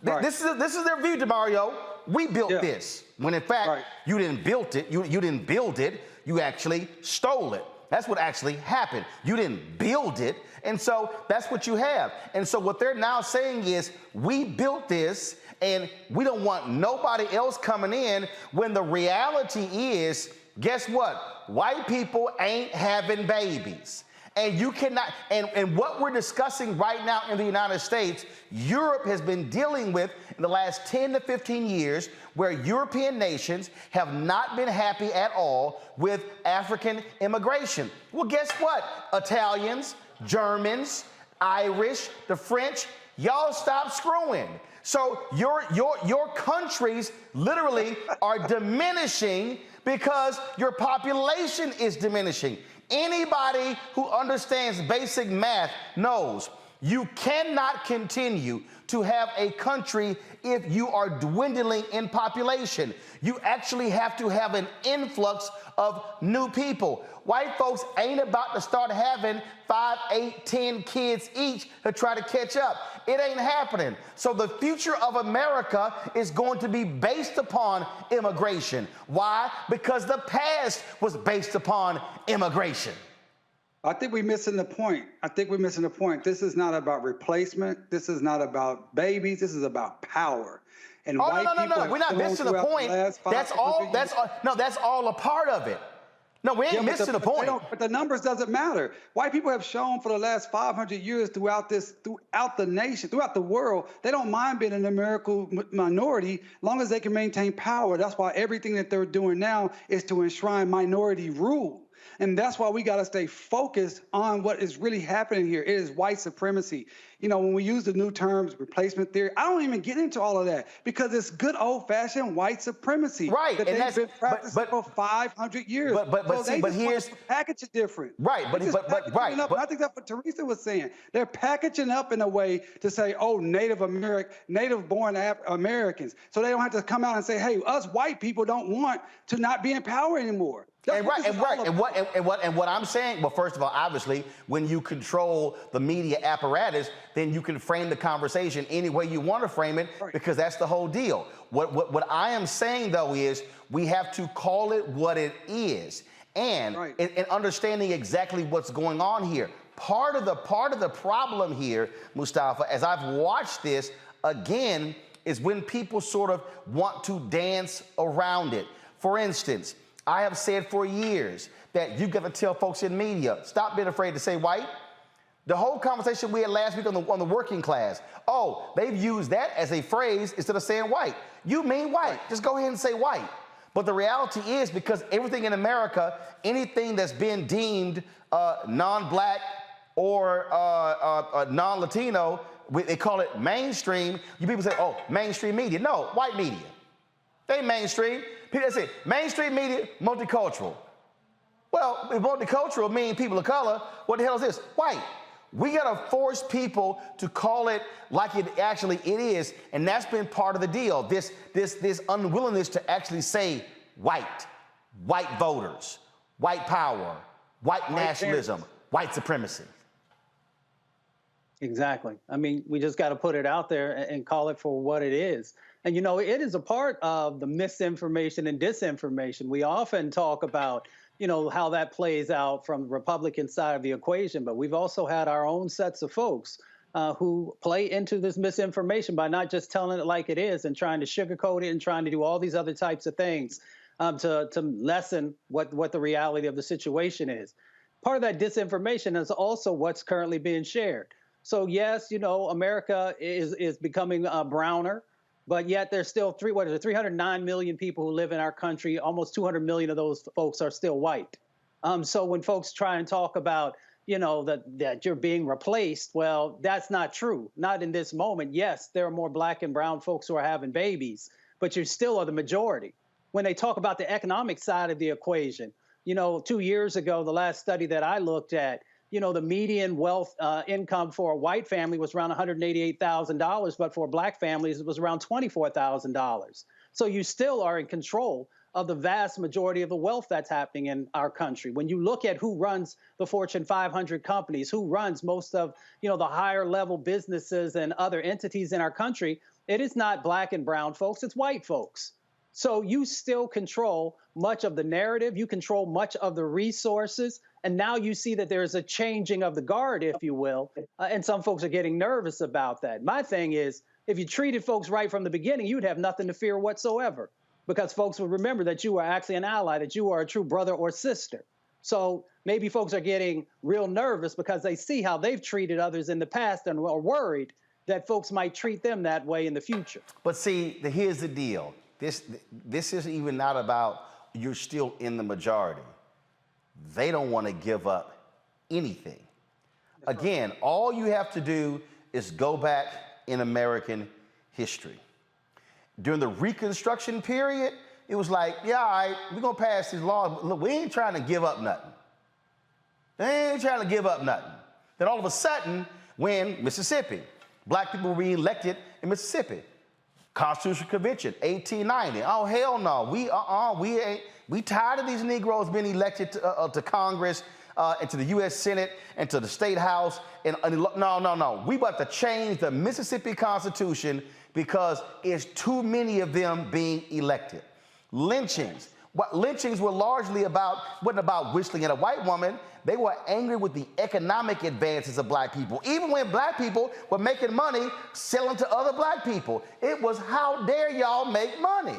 F: Right. This is their view, DeMario. We built this. When in fact, you didn't build it. You didn't build it. You actually stole it. That's what actually happened. You didn't build it. And so that's what you have. And so what they're now saying is, we built this and we don't want nobody else coming in, when the reality is, guess what? White people ain't having babies. And you cannot, and what we're discussing right now in the United States, Europe has been dealing with in the last 10 to 15 years, where European nations have not been happy at all with African immigration. Well, guess what? Italians, Germans, Irish, the French, y'all stop screwing. So your countries literally are diminishing because your population is diminishing. Anybody who understands basic math knows you cannot continue to have a country if you are dwindling in population. You actually have to have an influx of new people. White folks ain't about to start having 5, 8, 10 kids each to try to catch up. It ain't happening. So the future of America is going to be based upon immigration. Why? Because the past was based upon immigration.
I: I think we're missing the point. This is not about replacement. This is not about babies. This is about power. And
F: no. We're not missing the point. That's all a part of it. No, we ain't missing the point.
I: But the numbers doesn't matter. White people have shown for the last 500 years throughout the nation, throughout the world, they don't mind being a numerical minority as long as they can maintain power. That's why everything that they're doing now is to enshrine minority rule. And that's why we got to stay focused on what is really happening here. It is white supremacy. You know, when we use the new terms, replacement theory, I don't even get into all of that because it's good old-fashioned white supremacy.
F: Right,
I: that
F: and
I: they've been practicing for 500 years.
F: But here's
I: the package is different.
F: Right, but
I: and I think that's what Teresa was saying. They're packaging up in a way to say, oh, native-born Americans, so they don't have to come out and say, hey, us white people don't want to not be in power anymore.
F: And what I'm saying, well, first of all, obviously, when you control the media apparatus, then you can frame the conversation any way you want to frame it, because that's the whole deal. What I am saying, though, is we have to call it what it is, and understanding exactly what's going on here. Part of the problem here, Mustafa, as I've watched this again, is when people sort of want to dance around it. For instance, I have said for years that you've got to tell folks in media, stop being afraid to say white. The whole conversation we had last week on the working class, oh, they've used that as a phrase instead of saying white. You mean white, just go ahead and say white. But the reality is, because everything in America, anything that's been deemed non-black or non-Latino, they call it mainstream. You people say, oh, mainstream media. No, white media. They mainstream. People say mainstream media, multicultural. Well, if multicultural means people of color, what the hell is this? White. We gotta force people to call it like it actually is, and that's been part of the deal. This unwillingness to actually say white voters, white power, white nationalism, white supremacy.
G: Exactly. I mean, we just got to put it out there and call it for what it is. And, you know, it is a part of the misinformation and disinformation. We often talk about, you know, how that plays out from the Republican side of the equation, but we've also had our own sets of folks who play into this misinformation by not just telling it like it is and trying to sugarcoat it and trying to do all these other types of things to lessen what the reality of the situation is. Part of that disinformation is also what's currently being shared. So yes, you know, America is becoming browner, but yet there's still 309 million people who live in our country. Almost 200 million of those folks are still white. So when folks try and talk about, you know, that you're being replaced, well, that's not true. Not in this moment. Yes, there are more black and brown folks who are having babies, but you still are the majority. When they talk about the economic side of the equation, you know, 2 years ago, the last study that I looked at, you know, the median wealth income for a white family was around $188,000, but for black families, it was around $24,000. So you still are in control of the vast majority of the wealth that's happening in our country. When you look at who runs the Fortune 500 companies, who runs most of, you know, the higher level businesses and other entities in our country, it is not black and brown folks, it's white folks. So you still control much of the narrative, you control much of the resources, and now you see that there's a changing of the guard, if you will, and some folks are getting nervous about that. My thing is, if you treated folks right from the beginning, you'd have nothing to fear whatsoever, because folks would remember that you are actually an ally, that you are a true brother or sister. So maybe folks are getting real nervous because they see how they've treated others in the past and are worried that folks might treat them that way in the future.
F: But see, here's the deal. This isn't even not about you're still in the majority. They don't want to give up anything. Again, all you have to do is go back in American history. During the Reconstruction period, it was like, yeah, all right, we're going to pass these laws. Look, we ain't trying to give up nothing. They ain't trying to give up nothing. Then all of a sudden, when Mississippi, black people were reelected in Mississippi. Constitutional Convention, 1890. Oh, hell no. We tired of these Negroes being elected to Congress and to the U.S. Senate and to the State House. No. We about to change the Mississippi Constitution because it's too many of them being elected. Lynchings. What lynchings were largely wasn't about whistling at a white woman. They were angry with the economic advances of black people. Even when black people were making money selling to other black people. It was, how dare y'all make money?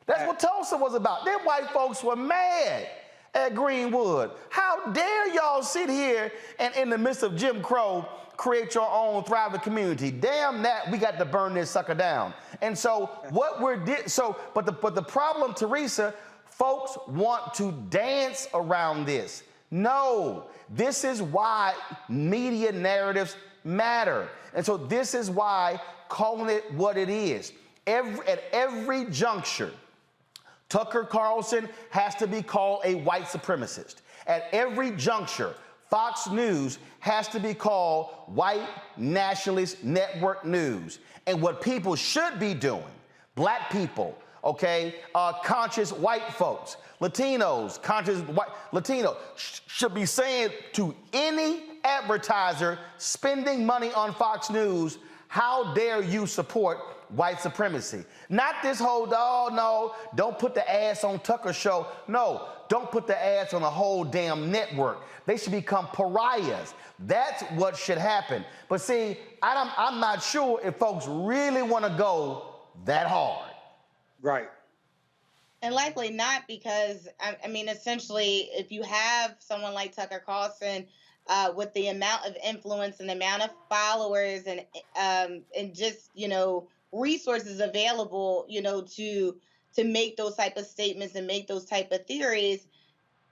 F: That's what Tulsa was about. Them white folks were mad at Greenwood. How dare y'all sit here and in the midst of Jim Crow create your own thriving community? Damn that, we got to burn this sucker down. And so what but the problem, Teresa, Folks want to dance around this. No, this is why media narratives matter. And so this is why calling it what it is. At every juncture, Tucker Carlson has to be called a white supremacist. At every juncture, Fox News has to be called white nationalist network news. And what people should be doing, black people, okay, conscious white folks, Latinos, conscious white Latinos, should be saying to any advertiser spending money on Fox News, how dare you support white supremacy? Not this whole, oh no, don't put the ads on Tucker show. No, don't put the ads on a whole damn network. They should become pariahs. That's what should happen. But see, I'm not sure if folks really want to go that hard.
I: Right.
H: And likely not, because, I mean, essentially, if you have someone like Tucker Carlson with the amount of influence and the amount of followers and just, you know, resources available, you know, to make those type of statements and make those type of theories,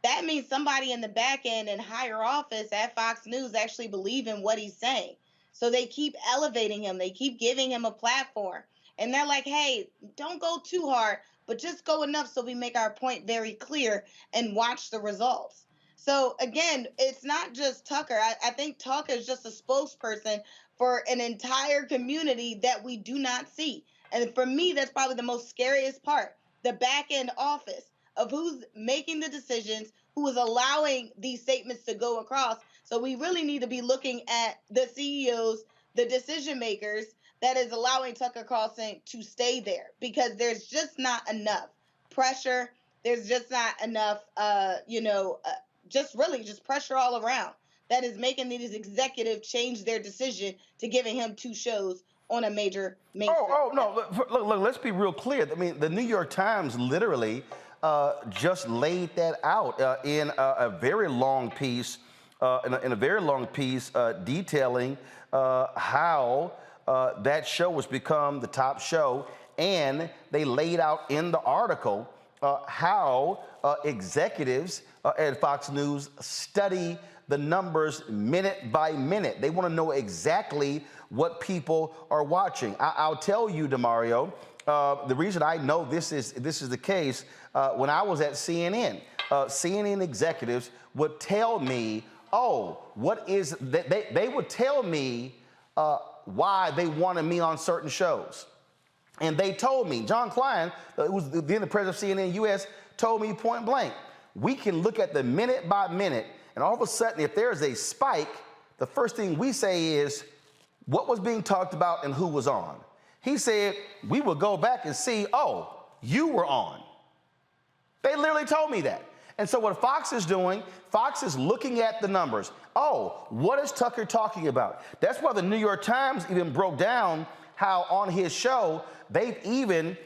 H: that means somebody in the back end and higher office at Fox News actually believe in what he's saying. So they keep elevating him. They keep giving him a platform. And they're like, hey, don't go too hard, but just go enough so we make our point very clear and watch the results. So again, it's not just Tucker. I think Tucker is just a spokesperson for an entire community that we do not see. And for me, that's probably the most scariest part, the back end office of who's making the decisions, who is allowing these statements to go across. So we really need to be looking at the CEOs, the decision makers that is allowing Tucker Carlson to stay there, because there's just not enough pressure. There's just not enough, just pressure all around that is making these executives change their decision to giving him 2 shows on a major mainstream.
F: No, look, let's be real clear. I mean, the New York Times literally just laid that out in a very long piece, detailing how that show has become the top show, and they laid out in the article how executives at Fox News study the numbers minute by minute. They want to know exactly what people are watching. I'll tell you, DeMario, the reason I know this is the case, when I was at CNN, CNN executives would tell me, they would tell me why they wanted me on certain shows. And they told me, John Klein, who was then the president of CNN US, told me point blank, we can look at the minute by minute, and all of a sudden, if there's a spike, the first thing we say is, what was being talked about and who was on? He said, we will go back and see, oh, you were on. They literally told me that. And so what Fox is doing, Fox is looking at the numbers. Oh, what is Tucker talking about? That's why the New York Times even broke down how on his show, they've even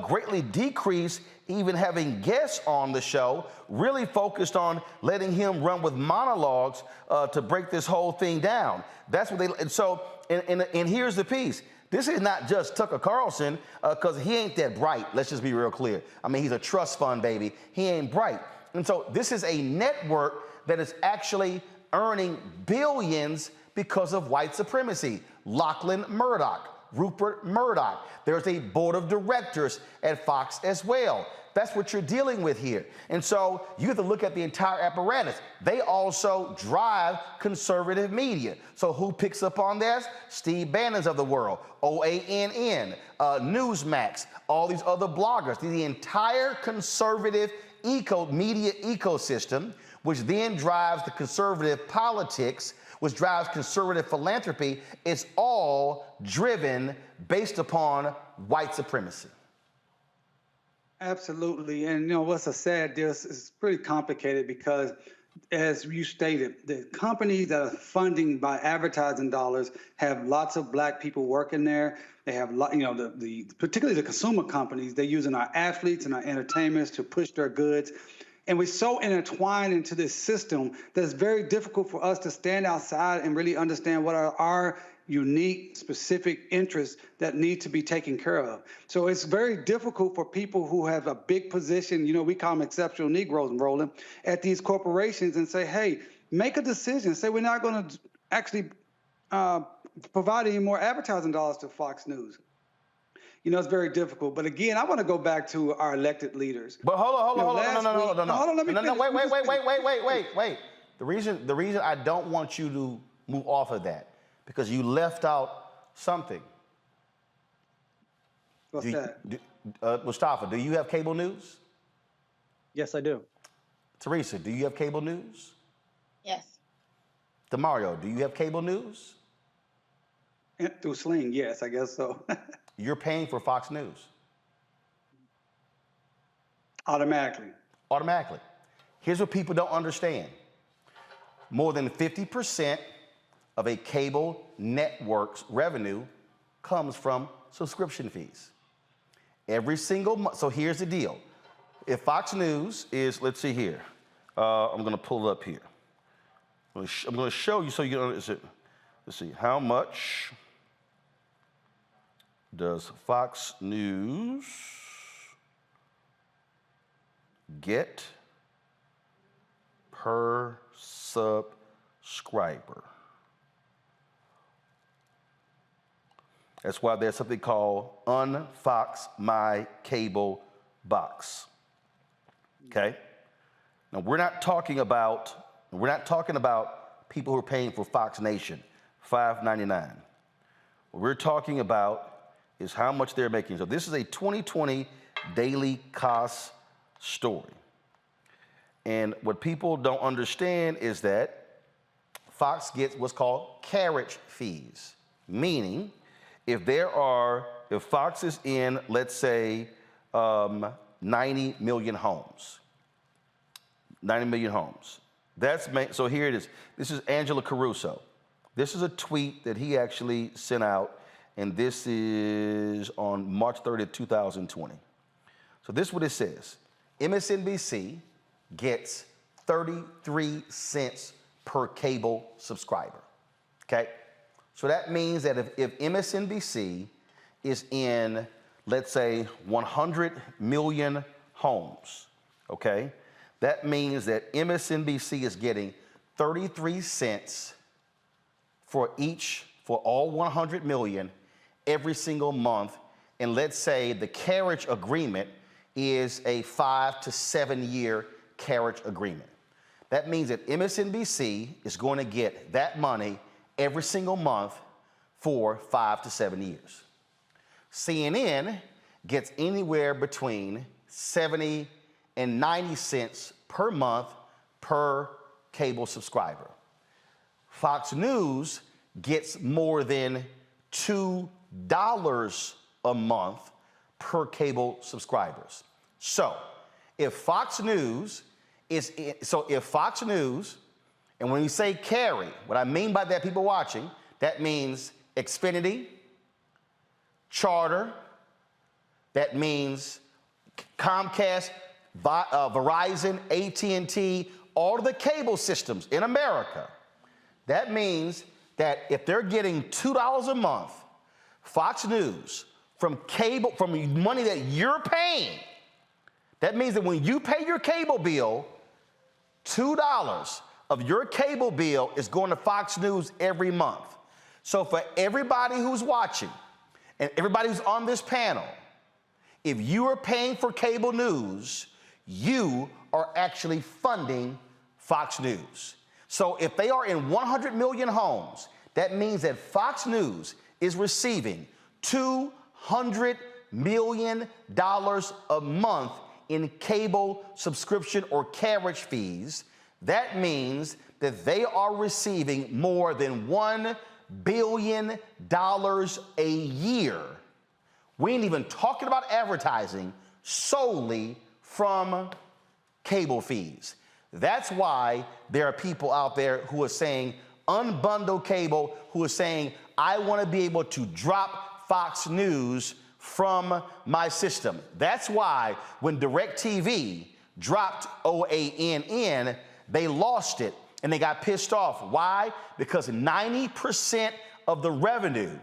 F: greatly decreased even having guests on the show, really focused on letting him run with monologues to break this whole thing down. That's what and here's the piece. This is not just Tucker Carlson, because he ain't that bright. Let's just be real clear. I mean, he's a trust fund baby. He ain't bright. And so this is a network that is actually earning billions because of white supremacy. Lachlan Murdoch, Rupert Murdoch. There's a board of directors at Fox as well. That's what you're dealing with here. And so you have to look at the entire apparatus. They also drive conservative media. So who picks up on this? Steve Bannon's of the world, OANN, Newsmax, all these other bloggers. The entire conservative media ecosystem, which then drives the conservative politics, which drives conservative philanthropy, is all driven based upon white supremacy.
I: Absolutely. And, you know, what's a sad deal is pretty complicated because, as you stated, the companies that are funding by advertising dollars have lots of black people working there. They have, particularly the consumer companies, they're using our athletes and our entertainers to push their goods. And we're so intertwined into this system that it's very difficult for us to stand outside and really understand what are our unique, specific interests that need to be taken care of. So it's very difficult for people who have a big position, we call them exceptional Negroes, Roland, at these corporations and say, hey, make a decision. Say we're not going to actually provide any more advertising dollars to Fox News. It's very difficult. But again, I want to go back to our elected leaders.
F: But hold on.
I: Hold on, let me finish.
F: Wait. The reason I don't want you to move off of that, because you left out something.
I: What's that?
F: Mustafa, do you have cable news?
G: Yes, I do.
F: Teresa, do you have cable news?
H: Yes.
F: Demario, do you have cable news?
I: Through Sling, yes, I guess so.
F: You're paying for Fox News.
I: Automatically.
F: Here's what people don't understand. More than 50% of a cable network's revenue comes from subscription fees. Every single month. So here's the deal. If Fox News is, let's see here. I'm going to pull it up here. I'm going to show you so you can understand. Let's see. How much does Fox News get per subscriber? That's why there's something called Unfox My Cable Box. Okay? Now we're not talking about people who are paying for Fox Nation, $5.99. What we're talking about is how much they're making. So this is a 2020 daily cost story. And what people don't understand is that Fox gets what's called carriage fees, meaning if Fox is in, let's say, 90 million homes. So here it is. This is Angela Caruso. This is a tweet that he actually sent out, and this is on March 30th, 2020. So this is what it says. MSNBC gets 33 cents per cable subscriber, okay? So that means that if MSNBC is in, let's say, 100 million homes, okay? That means that MSNBC is getting 33 cents for all 100 million every single month. And let's say the carriage agreement is a 5 to 7 year carriage agreement. That means that MSNBC is going to get that money every single month for 5 to 7 years. CNN gets anywhere between 70 and 90 cents per month per cable subscriber. Fox News gets more than $2 a month per cable subscribers. So if Fox News, and when you say carry, what I mean by that, people watching, that means Xfinity, Charter, that means Comcast, Verizon, AT&T, all of the cable systems in America. That means that if they're getting $2 a month, Fox News, from money that you're paying, that means that when you pay your cable bill, $2 of your cable bill is going to Fox News every month. So for everybody who's watching and everybody who's on this panel, if you are paying for cable news, you are actually funding Fox News. So if they are in 100 million homes, that means that Fox News is receiving $200 million a month in cable subscription or carriage fees. That means that they are receiving more than $1 billion a year. We ain't even talking about advertising, solely from cable fees. That's why there are people out there who are saying, unbundle cable, who are saying, I want to be able to drop Fox News from my system. That's why when DirecTV dropped OANN, they lost it and they got pissed off. Why? Because 90% of the revenue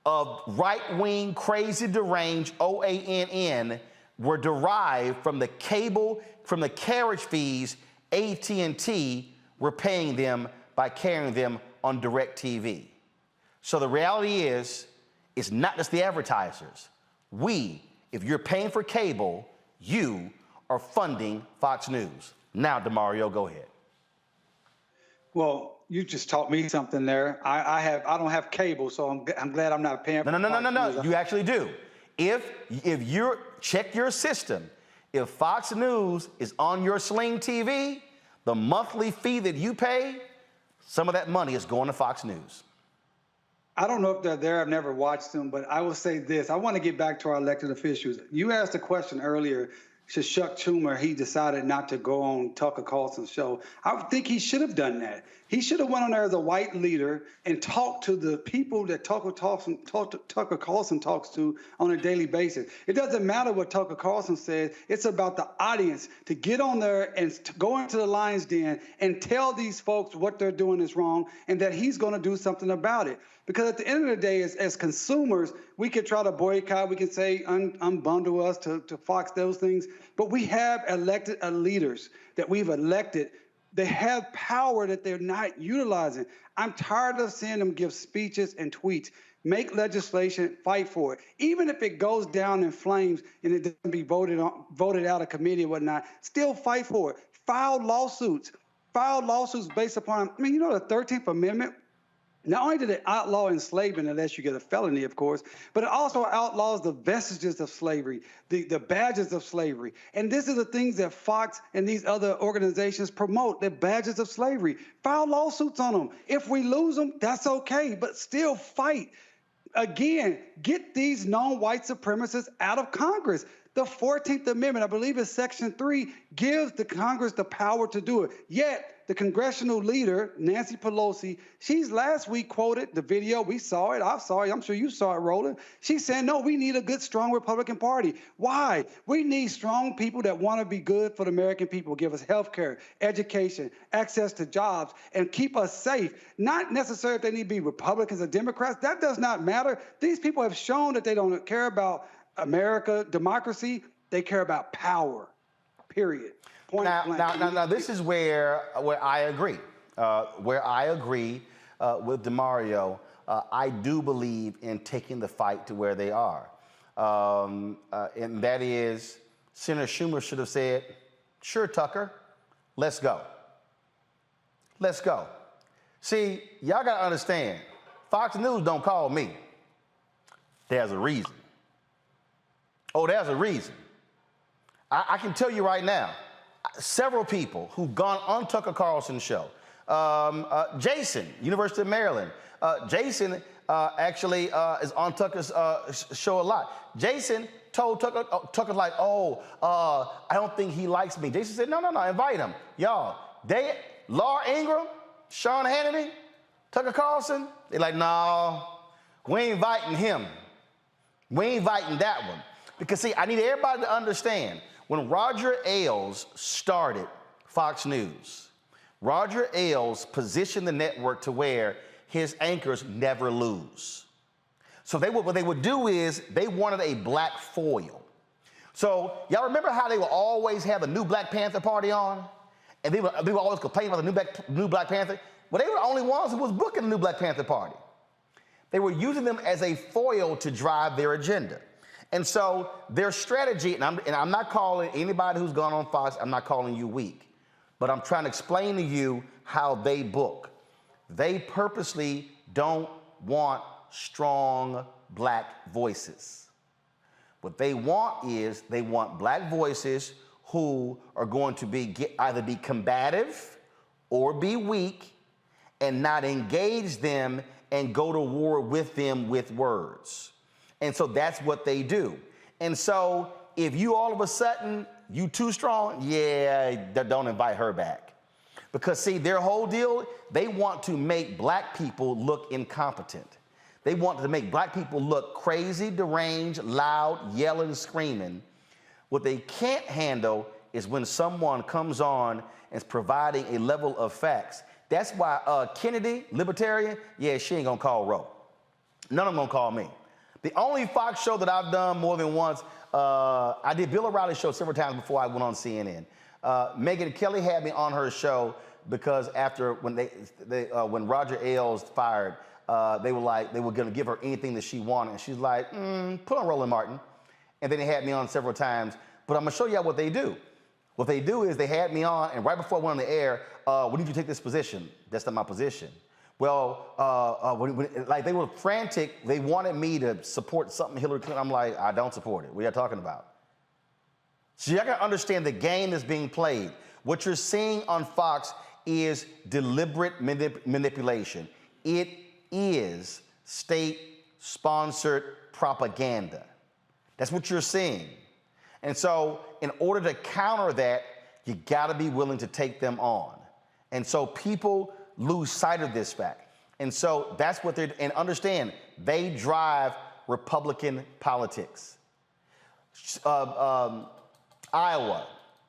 F: of right-wing, crazy, deranged, OANN were derived from the cable, from the carriage fees AT&T were paying them by carrying them on DirecTV. So the reality is, it's not just the advertisers. If you're paying for cable, you are funding Fox News. Now, DeMario, go ahead.
I: Well, you just taught me something there. I don't have cable, so I'm glad I'm not paying.
F: No. You actually do. If you check your system, if Fox News is on your Sling TV, the monthly fee that you pay, some of that money is going to Fox News.
I: I don't know if they're there. I've never watched them, but I will say this. I want to get back to our elected officials. You asked a question earlier. Should Chuck Schumer, he decided not to go on Tucker Carlson's show. I think he should have done that. He should have went on there as a white leader and talked to the people that Tucker Carlson talks to on a daily basis. It doesn't matter what Tucker Carlson says. It's about the audience to get on there and to go into the lion's den and tell these folks what they're doing is wrong and that he's going to do something about it. Because at the end of the day, as consumers, we could try to boycott, we can say unbundle us to Fox, those things. But we have elected leaders that we've elected. They have power that they're not utilizing. I'm tired of seeing them give speeches and tweets, make legislation, fight for it. Even if it goes down in flames and it doesn't be voted out of committee or whatnot, still fight for it. File lawsuits based upon, the 13th Amendment. Not only did it outlaw enslavement, unless you get a felony, of course, but it also outlaws the vestiges of slavery, the badges of slavery. And this is the things that Fox and these other organizations promote, the badges of slavery. File lawsuits on them. If we lose them, that's okay, but still fight. Again, get these non-white supremacists out of Congress. The 14th Amendment, I believe it's Section 3, gives the Congress the power to do it. Yet, the congressional leader, Nancy Pelosi, she's last week quoted the video. We saw it. I saw it. I'm sure you saw it, Roland. She's saying, no, we need a good, strong Republican Party. Why? We need strong people that want to be good for the American people, give us health care, education, access to jobs, and keep us safe. Not necessarily if they need to be Republicans or Democrats. That does not matter. These people have shown that they don't care about America, democracy. They care about power, period.
F: Now, this is where I agree. Where I agree with DeMario, I do believe in taking the fight to where they are. And that is, Senator Schumer should have said, sure, Tucker, let's go. Let's go. See, y'all got to understand, Fox News don't call me. There's a reason. Oh, there's a reason. I can tell you right now, several people who've gone on Tucker Carlson's show. Jason, University of Maryland. Jason actually is on Tucker's show a lot. Jason told Tucker like, I don't think he likes me. Jason said, no, invite him. Y'all, Laura Ingraham, Sean Hannity, Tucker Carlson, they're like, no, we ain't inviting him. We ain't inviting that one. Because see, I need everybody to understand, when Roger Ailes started Fox News, Roger Ailes positioned the network to where his anchors never lose. So what they would do is they wanted a black foil. So y'all remember how they would always have a new Black Panther party on? And they would always complain about the new Black Panther? Well, they were the only ones who was booking the new Black Panther party. They were using them as a foil to drive their agenda. And so their strategy, and I'm not calling anybody who's gone on Fox, I'm not calling you weak, but I'm trying to explain to you how they book. They purposely don't want strong black voices. What they want is they want black voices who are going to either be combative or be weak and not engage them and go to war with them with words. And so that's what they do. And so if you all of a sudden, you too strong, don't invite her back. Because see, their whole deal, they want to make black people look incompetent. They want to make black people look crazy, deranged, loud, yelling, screaming. What they can't handle is when someone comes on and is providing a level of facts. That's why Kennedy, libertarian, she ain't gonna call Roe. None of them gonna call me. The only Fox show that I've done more than once, I did Bill O'Reilly's show several times before I went on CNN. Megyn Kelly had me on her show because after when Roger Ailes fired, they were gonna give her anything that she wanted, and she's like, put on Roland Martin. And then they had me on several times. But I'm gonna show you what they do. What they do is they had me on, and right before I went on the air, when did you take this position? That's not my position. Well, like they were frantic. They wanted me to support something Hillary Clinton. I'm like, I don't support it. What are you talking about? So you gotta understand the game that's being played. What you're seeing on Fox is deliberate manipulation. It is state-sponsored propaganda. That's what you're seeing. And so in order to counter that, you gotta be willing to take them on. And so people lose sight of this fact. And so that's what and understand, they drive Republican politics. Iowa,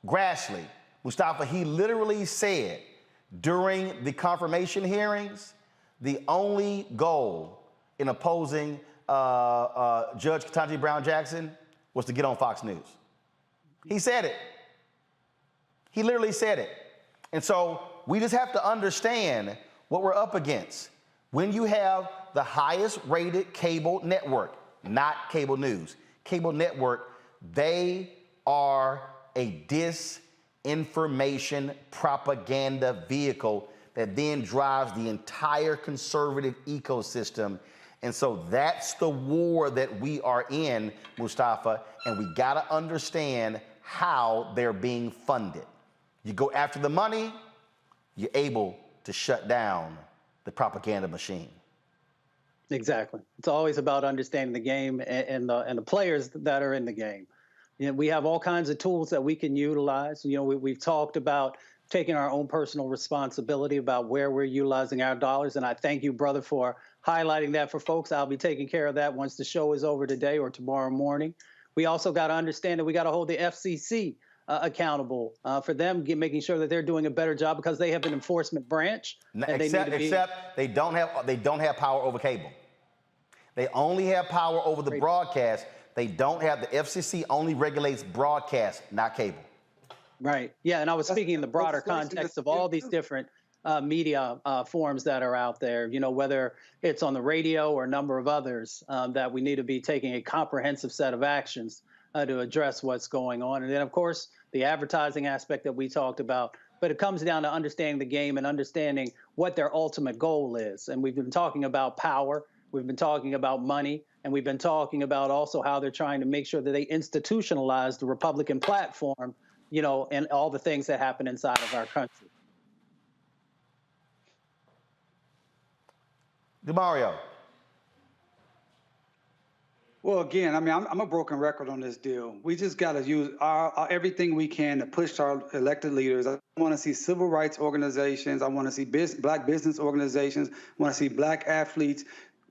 F: Grassley, Mustafa, he literally said during the confirmation hearings, the only goal in opposing Judge Ketanji Brown Jackson was to get on Fox News. He said it. He literally said it. And so we just have to understand what we're up against. When you have the highest rated cable network, not cable news, cable network, they are a disinformation propaganda vehicle that then drives the entire conservative ecosystem. And so that's the war that we are in, Mustafa, and we gotta understand how they're being funded. You go after the money, you're able to shut down the propaganda machine.
G: Exactly. It's always about understanding the game and the players that are in the game. You know, we have all kinds of tools that we can utilize. You know, we've talked about taking our own personal responsibility about where we're utilizing our dollars. And I thank you, brother, for highlighting that for folks. I'll be taking care of that once the show is over today or tomorrow morning. We also got to understand that we got to hold the FCC accountable for them making sure that they're doing a better job because they have an enforcement branch.
F: Except they don't have power over cable. They only have power over the broadcast. They don't have, the FCC only regulates broadcast, not cable.
G: Right. Yeah. And I was speaking in the broader context of all these different media forms that are out there, you know, whether it's on the radio or a number of others, that we need to be taking a comprehensive set of actions to address what's going on. And then, of course, the advertising aspect that we talked about. But it comes down to understanding the game and understanding what their ultimate goal is. And we've been talking about power. We've been talking about money. And we've been talking about also how they're trying to make sure that they institutionalize the Republican platform, you know, and all the things that happen inside of our country.
F: DeMario.
I: Well, again, I mean, I'm a broken record on this deal. We just got to use our everything we can to push our elected leaders. I want to see civil rights organizations. I want to see black business organizations. I want to see black athletes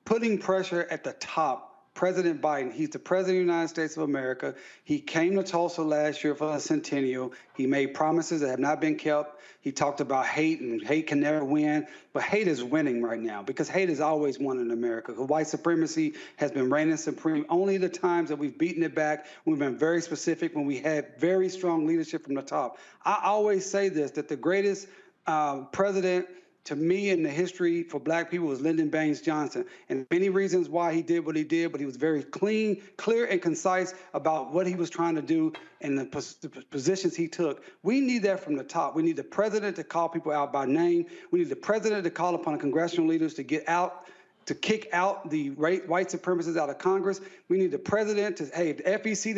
I: putting pressure at the top. President Biden, he's the president of the United States of America. He came to Tulsa last year for a centennial. He made promises that have not been kept. He talked about hate, and hate can never win. But hate is winning right now because hate has always won in America. White supremacy has been reigning supreme. Only the times that we've beaten it back, we've been very specific when we had very strong leadership from the top. I always say this, that the greatest president to me in the history for black people was Lyndon Baines Johnson. And many reasons why he did what he did, but he was very clean, clear, and concise about what he was trying to do and the positions he took. We need that from the top. We need the president to call people out by name. We need the president to call upon congressional leaders to get out, to kick out the white supremacists out of Congress. We need the president to, hey, if the FCC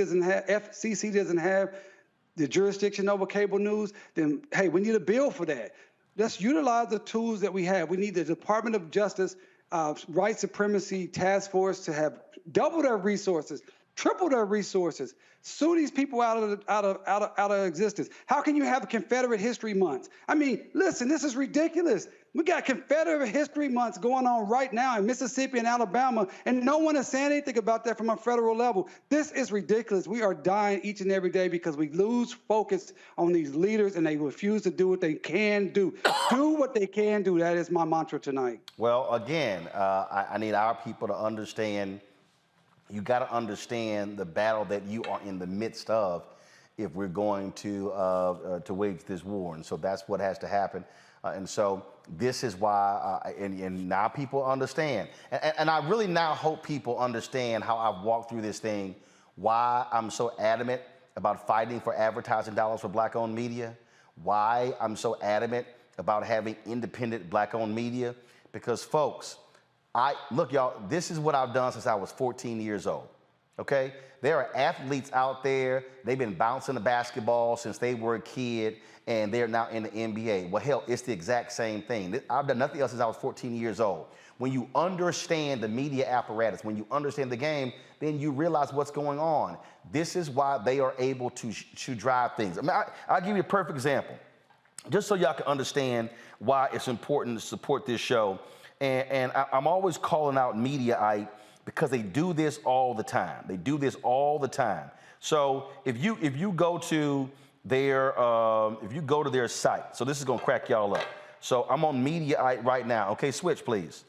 I: doesn't have the jurisdiction over cable news, then, hey, we need a bill for that. Let's utilize the tools that we have. We need the Department of Justice White Supremacy Task Force to have double their resources, Triple their resources. Sue these people out of existence. How can you have Confederate History Months? I mean, listen, this is ridiculous. We got Confederate History Months going on right now in Mississippi and Alabama, and no one is saying anything about that from a federal level. This is ridiculous. We are dying each and every day because we lose focus on these leaders and they refuse to do what they can do. Do what they can do. That is my mantra tonight.
F: Well, again, I need our people to understand. You got to understand the battle that you are in the midst of if we're going to wage this war. And so that's what has to happen. And so this is why, and now people understand. And I really now hope people understand how I've walked through this thing, why I'm so adamant about fighting for advertising dollars for Black-owned media, why I'm so adamant about having independent Black-owned media. Because, folks, look, y'all, this is what I've done since I was 14 years old, okay? There are athletes out there, they've been bouncing the basketball since they were a kid, and they're now in the NBA. Well, hell, it's the exact same thing. I've done nothing else since I was 14 years old. When you understand the media apparatus, when you understand the game, then you realize what's going on. This is why they are able to drive things. I mean, I'll give you a perfect example, just so y'all can understand why it's important to support this show. And I'm always calling out Mediaite because they do this all the time. They do this all the time. So if you go to their site, so this is gonna crack y'all up. So I'm on Mediaite right now. Okay, switch please.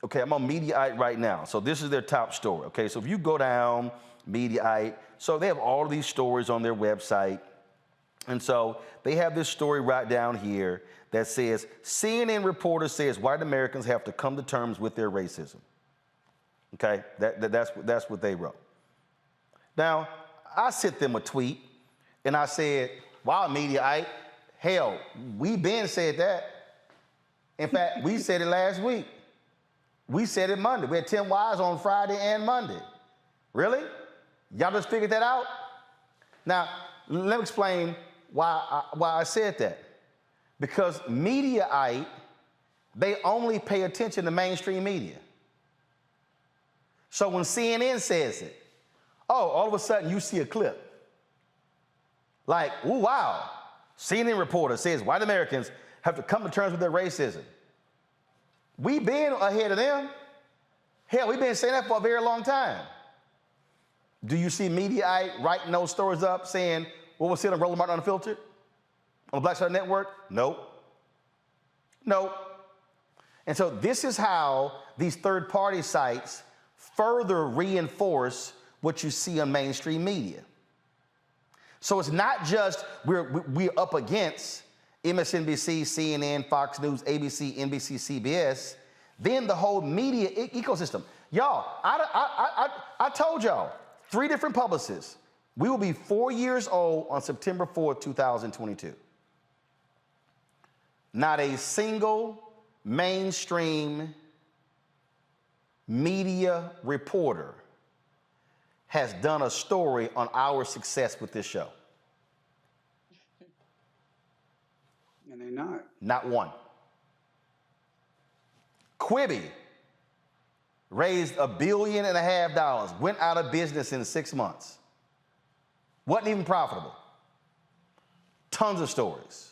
F: Okay, I'm on Mediaite right now. So this is their top story. Okay, so if you go down Mediaite, so they have all of these stories on their website. And so they have this story right down here that says, CNN reporter says white Americans have to come to terms with their racism. Okay, that's what they wrote. Now, I sent them a tweet and I said, wow, Mediaite, hell, we been said that. In fact, we said it last week. We said it Monday. We had 10 Wise on Friday and Monday. Really? Y'all just figured that out? Now, let me explain why I said that. Because Mediaite, they only pay attention to mainstream media. So when CNN says it, oh, all of a sudden you see a clip. Like, ooh, wow, CNN reporter says white Americans have to come to terms with their racism. We've been ahead of them. Hell, we've been saying that for a very long time. Do you see Mediaite writing those stories up saying, what was said on Roland Martin Unfiltered? On the Black Star Network? Nope. Nope. And so this is how these third-party sites further reinforce what you see on mainstream media. So it's not just we're up against MSNBC, CNN, Fox News, ABC, NBC, CBS, then the whole media ecosystem. Y'all, I told y'all, 3 different publicists. We will be 4 years old on September 4th, 2022. Not a single mainstream media reporter has done a story on our success with this show.
I: And they're not.
F: Not one. Quibi raised $1.5 billion, went out of business in 6 months. Wasn't even profitable. Tons of stories.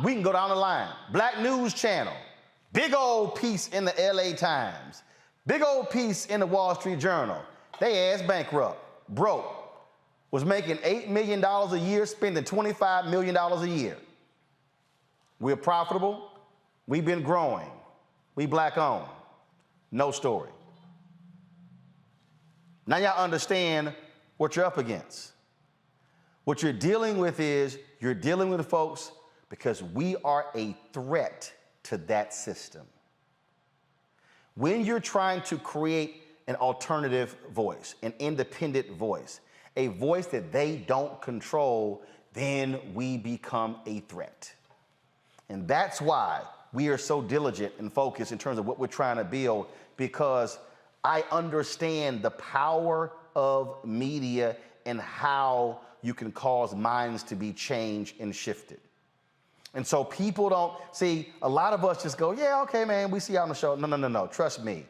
F: We can go down the line. Black News Channel, big old piece in the LA Times, big old piece in the Wall Street Journal. They ass bankrupt, broke, was making $8 million a year, spending $25 million a year. We're profitable. We've been growing. We Black owned. No story. Now y'all understand what you're up against. What you're dealing with is you're dealing with folks because we are a threat to that system. When you're trying to create an alternative voice, an independent voice, a voice that they don't control, then we become a threat. And that's why we are so diligent and focused in terms of what we're trying to build, because I understand the power of media and how you can cause minds to be changed and shifted. And so people don't see, a lot of us just go, yeah, okay, man, we see you on the show. No. Trust me.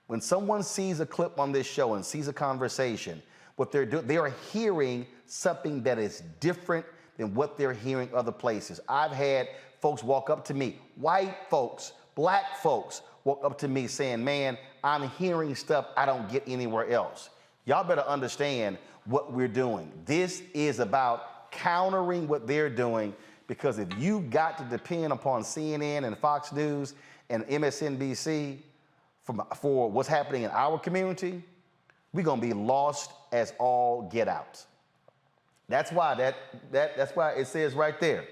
F: When someone sees a clip on this show and sees a conversation, what they're doing, they are hearing something that is different than what they're hearing other places. I've had folks walk up to me, white folks, black folks, walk up to me saying, man, I'm hearing stuff I don't get anywhere else. Y'all better understand what we're doing. This is about countering what they're doing, because if you've got to depend upon CNN and Fox News and MSNBC for what's happening in our community, we're gonna be lost as all get out. That's why that's why it says right there,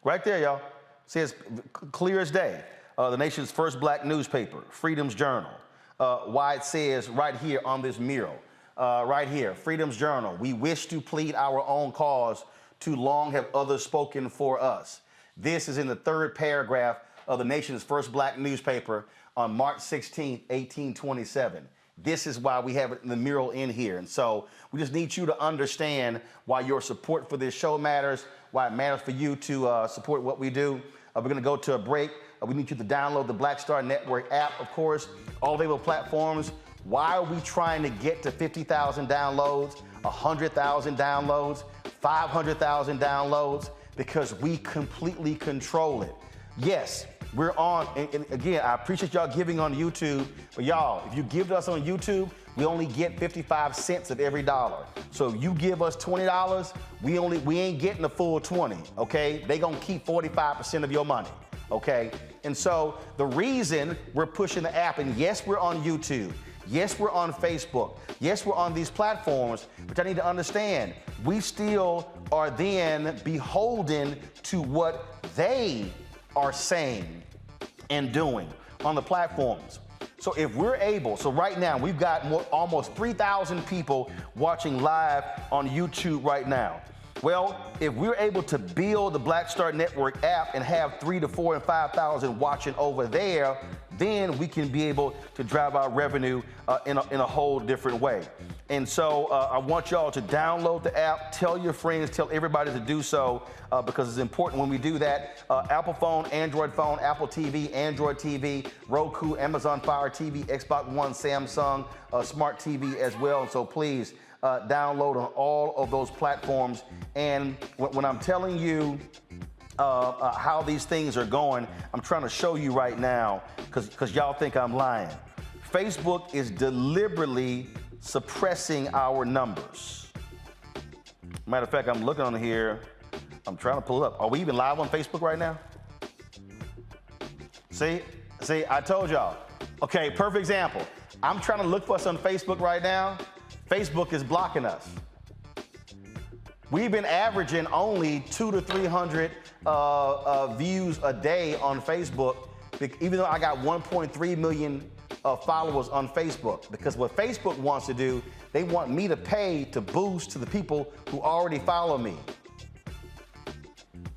F: y'all. It says clear as day. The nation's first black newspaper, Freedom's Journal. Why it says right here on this mural, right here, Freedom's Journal. We wish to plead our own cause. Too long have others spoken for us. This is in the third paragraph of the nation's first black newspaper on March 16, 1827. This is why we have it in the mural in here. And so we just need you to understand why your support for this show matters, why it matters for you to support what we do. We're going to go to a break. We need you to download the Black Star Network app, of course, all available platforms. Why are we trying to get to 50,000 downloads, 100,000 downloads, 500,000 downloads? Because we completely control it. Yes, we're on, and again, I appreciate y'all giving on YouTube, but y'all, if you give to us on YouTube, we only get 55 cents of every dollar. So if you give us $20, we ain't getting the full 20, okay? They gonna keep 45% of your money, okay? And so the reason we're pushing the app, and yes, we're on YouTube, yes, we're on Facebook, yes, we're on these platforms, but I need to understand, we still are then beholden to what they are saying and doing on the platforms. So if we're able, so right now we've got almost 3,000 people watching live on YouTube right now. Well, if we're able to build the Black Star Network app and have 3,000 to 4,000 and 5,000 watching over there, then we can be able to drive our revenue in a whole different way. And so I want y'all to download the app, tell your friends, tell everybody to do so, because it's important when we do that. Apple phone, Android phone, Apple TV, Android TV, Roku, Amazon Fire TV, Xbox One, Samsung, Smart TV as well. And so please download on all of those platforms. And when I'm telling you how these things are going, I'm trying to show you right now, because y'all think I'm lying. Facebook is deliberately suppressing our numbers. Matter of fact, I'm looking on here. I'm trying to pull it up. Are we even live on Facebook right now? See, I told y'all. Okay, perfect example. I'm trying to look for us on Facebook right now. Facebook is blocking us. We've been averaging only 200 to 300 views a day on Facebook, even though I got 1.3 million followers on Facebook. Because what Facebook wants to do, they want me to pay to boost to the people who already follow me.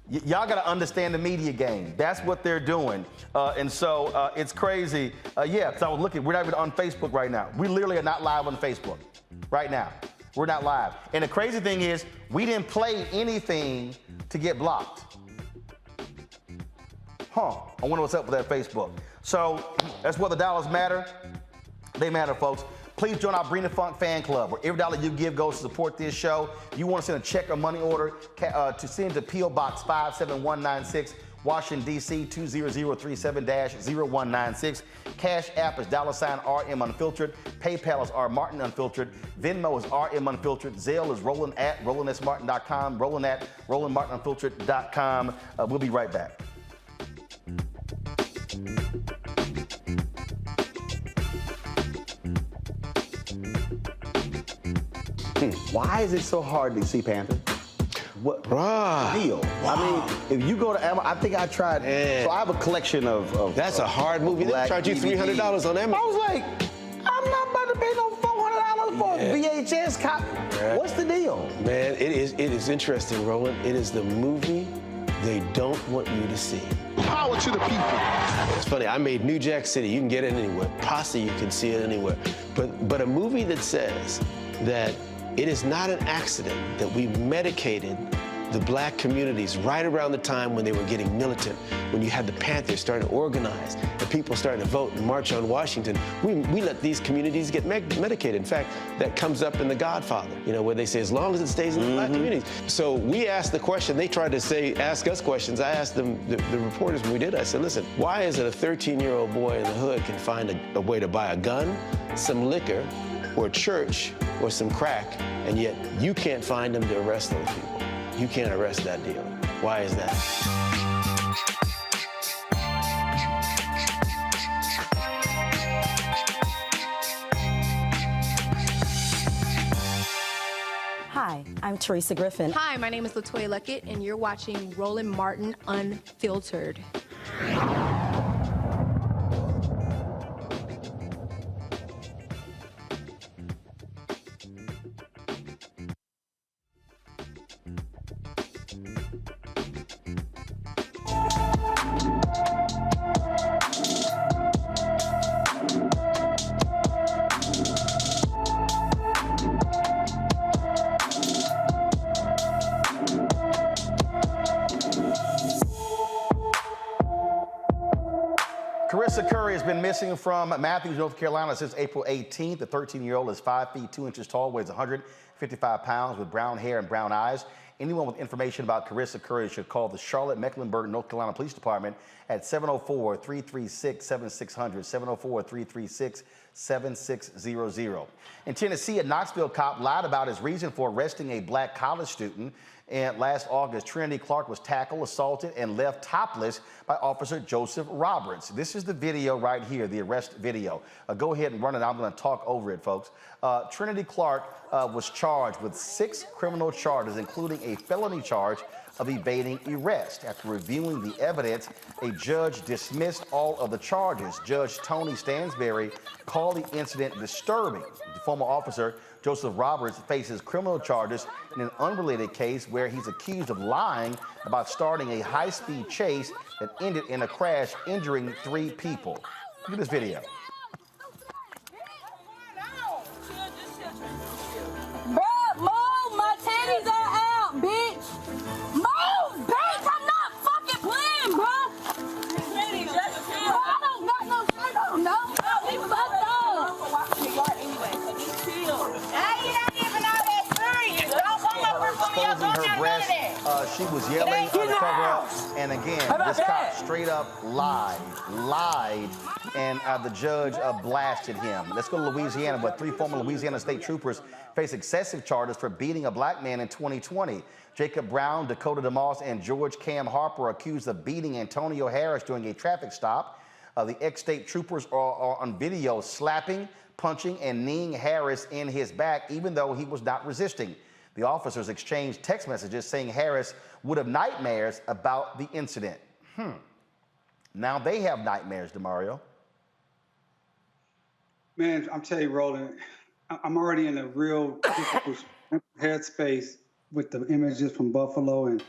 F: Y'all got to understand the media game. That's what they're doing. And so it's crazy. Yeah, because I was looking, we're not even on Facebook right now. We literally are not live on Facebook right now. We're not live. And the crazy thing is, we didn't play anything to get blocked. I wonder what's up with that Facebook. So that's what the dollars matter. They matter, folks. Please join our Bring the Funk fan club, where every dollar you give goes to support this show. If you want to send a check or money order to send to P.O. Box 57196, Washington, D.C. 20037-0196. Cash App is $RM Unfiltered. PayPal is R Martin Unfiltered. Venmo is RM Unfiltered. Zelle is Roland@RolandSMartin.com. Roland@RolandMartinUnfiltered.com. We'll be right back. Why is it so hard to see Panther? What deal? Wow. I mean, if you go to Amazon, I think I tried. So I have a collection of
O: That's a hard movie. They charge you $300 on Amazon.
F: I was like, I'm not about to pay no $400 for a VHS copy. What's the deal?
O: Man, it is interesting, Roland. It is the movie they don't want you to see.
P: Power to the people.
O: It's funny, I made New Jack City. You can get it anywhere. Posse, you can see it anywhere. But a movie that says that it is not an accident that we medicated the black communities right around the time when they were getting militant, when you had the Panthers starting to organize, and people starting to vote and march on Washington, we let these communities get medicated. In fact, that comes up in The Godfather, where they say, as long as it stays in the black communities. So we asked the question, they tried to ask us questions. I asked them, the reporters when we did, I said, listen, why is it a 13-year-old boy in the hood can find a way to buy a gun, some liquor, or a church, or some crack, and yet you can't find them to arrest those people? You can't arrest that dealer. Why is that?
P: Hi, I'm Teresa Griffin.
Q: Hi, my name is LaToya Luckett, and you're watching Roland Martin Unfiltered.
F: Carissa Curry has been missing from Matthews, North Carolina since April 18th. The 13-year-old is 5 feet 2 inches tall, weighs 155 pounds, with brown hair and brown eyes. Anyone with information about Carissa Curry should call the Charlotte-Mecklenburg, North Carolina Police Department at 704-336-7600, 704-336-7600. In Tennessee, a Knoxville cop lied about his reason for arresting a black college student. And last August, Trinity Clark was tackled, assaulted, and left topless by Officer Joseph Roberts. This is the video right here, the arrest video. Go ahead and run it. I'm going to talk over it, folks. Trinity Clark was charged with 6 criminal charges, including a felony charge of evading arrest. After reviewing the evidence, a judge dismissed all of the charges. Judge Tony Stansberry called the incident disturbing. The former officer, Joseph Roberts, faces criminal charges in an unrelated case where he's accused of lying about starting a high-speed chase that ended in a crash, injuring 3 people. Look at this video.
R: Bruh, move! My titties are out, bitch! Move, bitch! I'm not fucking playing, bruh! Titty, just chill. I don't got no shirt on, no. We fucked up.
F: Exposing her breast, she was yelling to cover up, and again, this cop straight up lied, and the judge blasted him. Let's go to Louisiana, but 3 former Louisiana state troopers face excessive charges for beating a black man in 2020. Jacob Brown, Dakota DeMoss, and George Cam Harper are accused of beating Antonio Harris during a traffic stop. The ex-state troopers are on video slapping, punching, and kneeing Harris in his back, even though he was not resisting. The officers exchanged text messages saying Harris would have nightmares about the incident. Now they have nightmares, DeMario.
I: Man, I'm telling you, Roland, I'm already in a real difficult headspace with the images from Buffalo and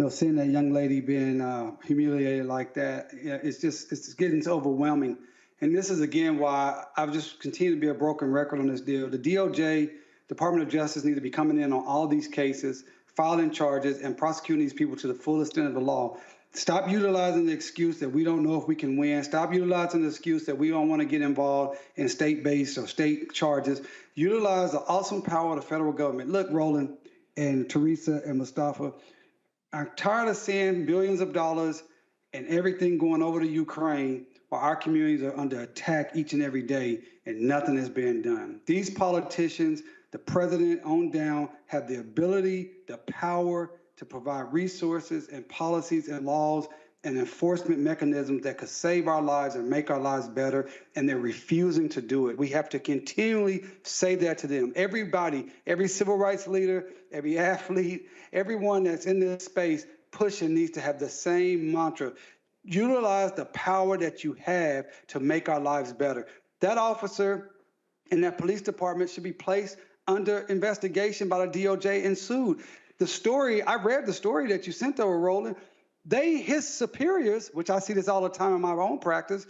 I: seeing that young lady being humiliated like that. Yeah, it's getting overwhelming. And this is, again, why I've just continued to be a broken record on this deal. The DOJ, Department of Justice, need to be coming in on all these cases, filing charges, and prosecuting these people to the full extent of the law. Stop utilizing the excuse that we don't know if we can win. Stop utilizing the excuse that we don't want to get involved in state-based or state charges. Utilize the awesome power of the federal government. Look, Roland and Teresa and Mustafa, I'm tired of seeing billions of dollars and everything going over to Ukraine while our communities are under attack each and every day and nothing is being done. These politicians, the president on down, have the ability, the power to provide resources and policies and laws and enforcement mechanisms that could save our lives and make our lives better, and they're refusing to do it. We have to continually say that to them. Everybody, every civil rights leader, every athlete, everyone that's in this space pushing needs to have the same mantra. Utilize the power that you have to make our lives better. That officer in that police department should be placed under investigation by the DOJ and sued. The story, I read the story that you sent over, Roland. His superiors, which I see this all the time in my own practice,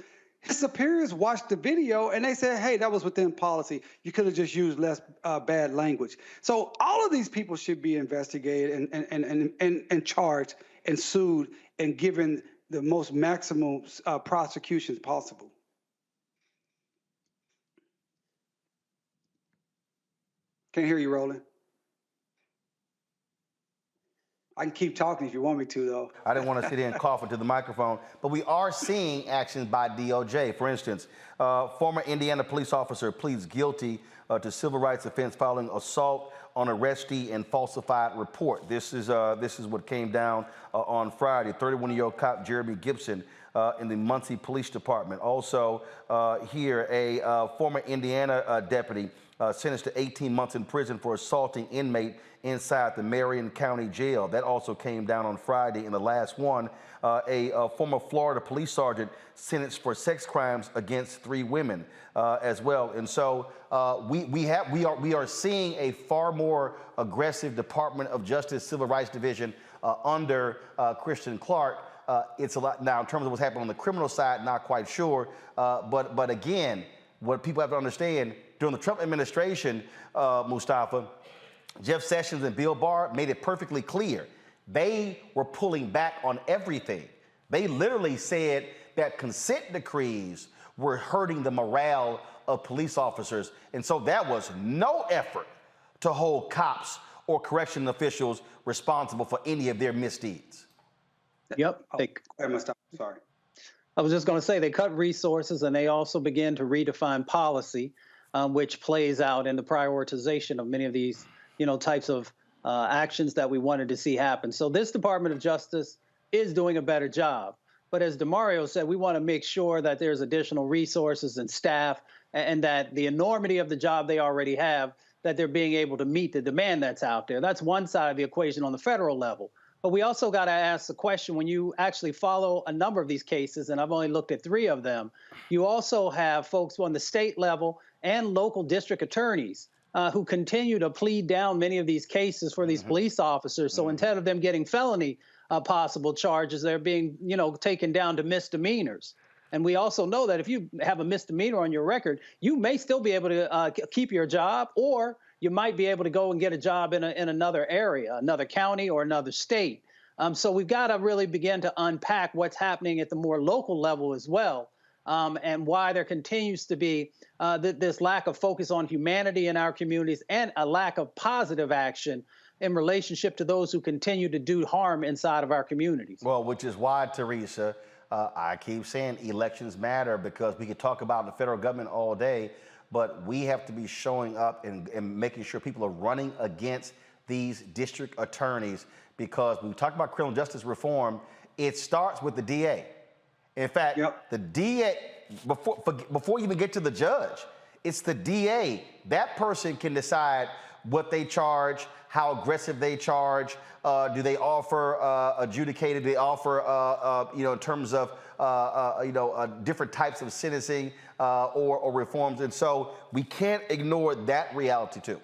I: His superiors watched the video and they said, hey, that was within policy. You could have just used less bad language. So all of these people should be investigated and charged and sued and given the most maximum prosecutions possible. Can't hear you, Roland. I can keep talking if you want me to, though.
F: I didn't want to sit here and cough into the microphone, but we are seeing actions by DOJ. For instance, former Indiana police officer pleads guilty to civil rights offense following assault on arrestee and falsified report. This is what came down on Friday. 31-year-old cop Jeremy Gibson in the Muncie Police Department. Also here, a former Indiana deputy sentenced to 18 months in prison for assaulting inmate inside the Marion County Jail. That also came down on Friday. In the last one, a former Florida police sergeant sentenced for sex crimes against 3 women as well. And so we are seeing a far more aggressive Department of Justice Civil Rights Division under Christian Clark. It's a lot now in terms of what's happening on the criminal side. Not quite sure, but again, what people have to understand during the Trump administration, Mustafa, Jeff Sessions and Bill Barr made it perfectly clear. They were pulling back on everything. They literally said that consent decrees were hurting the morale of police officers. And so there was no effort to hold cops or correction officials responsible for any of their misdeeds.
G: Yep.
I: Sorry.
G: I was just going to say they cut resources and they also began to redefine policy, which plays out in the prioritization of many of these types of actions that we wanted to see happen. So this Department of Justice is doing a better job. But as DeMario said, we want to make sure that there's additional resources and staff and that the enormity of the job they already have, that they're being able to meet the demand that's out there. That's one side of the equation on the federal level. But we also got to ask the question, when you actually follow a number of these cases, and I've only looked at 3 of them, you also have folks on the state level and local district attorneys who continue to plead down many of these cases for these police officers. So instead of them getting felony possible charges, they're being, taken down to misdemeanors. And we also know that if you have a misdemeanor on your record, you may still be able to keep your job, or you might be able to go and get a job in another area, another county or another state. So we've got to really begin to unpack what's happening at the more local level as well. And why there continues to be this lack of focus on humanity in our communities and a lack of positive action in relationship to those who continue to do harm inside of our communities.
F: Well, which is why, Teresa, I keep saying elections matter, because we could talk about the federal government all day, but we have to be showing up and making sure people are running against these district attorneys, because when we talk about criminal justice reform, it starts with the DA. In fact, the DA, before you even get to the judge, it's the DA. That person can decide what they charge, how aggressive they charge. Do they offer adjudicated? Do they offer, in terms of, different types of sentencing or reforms? And so we can't ignore that reality too.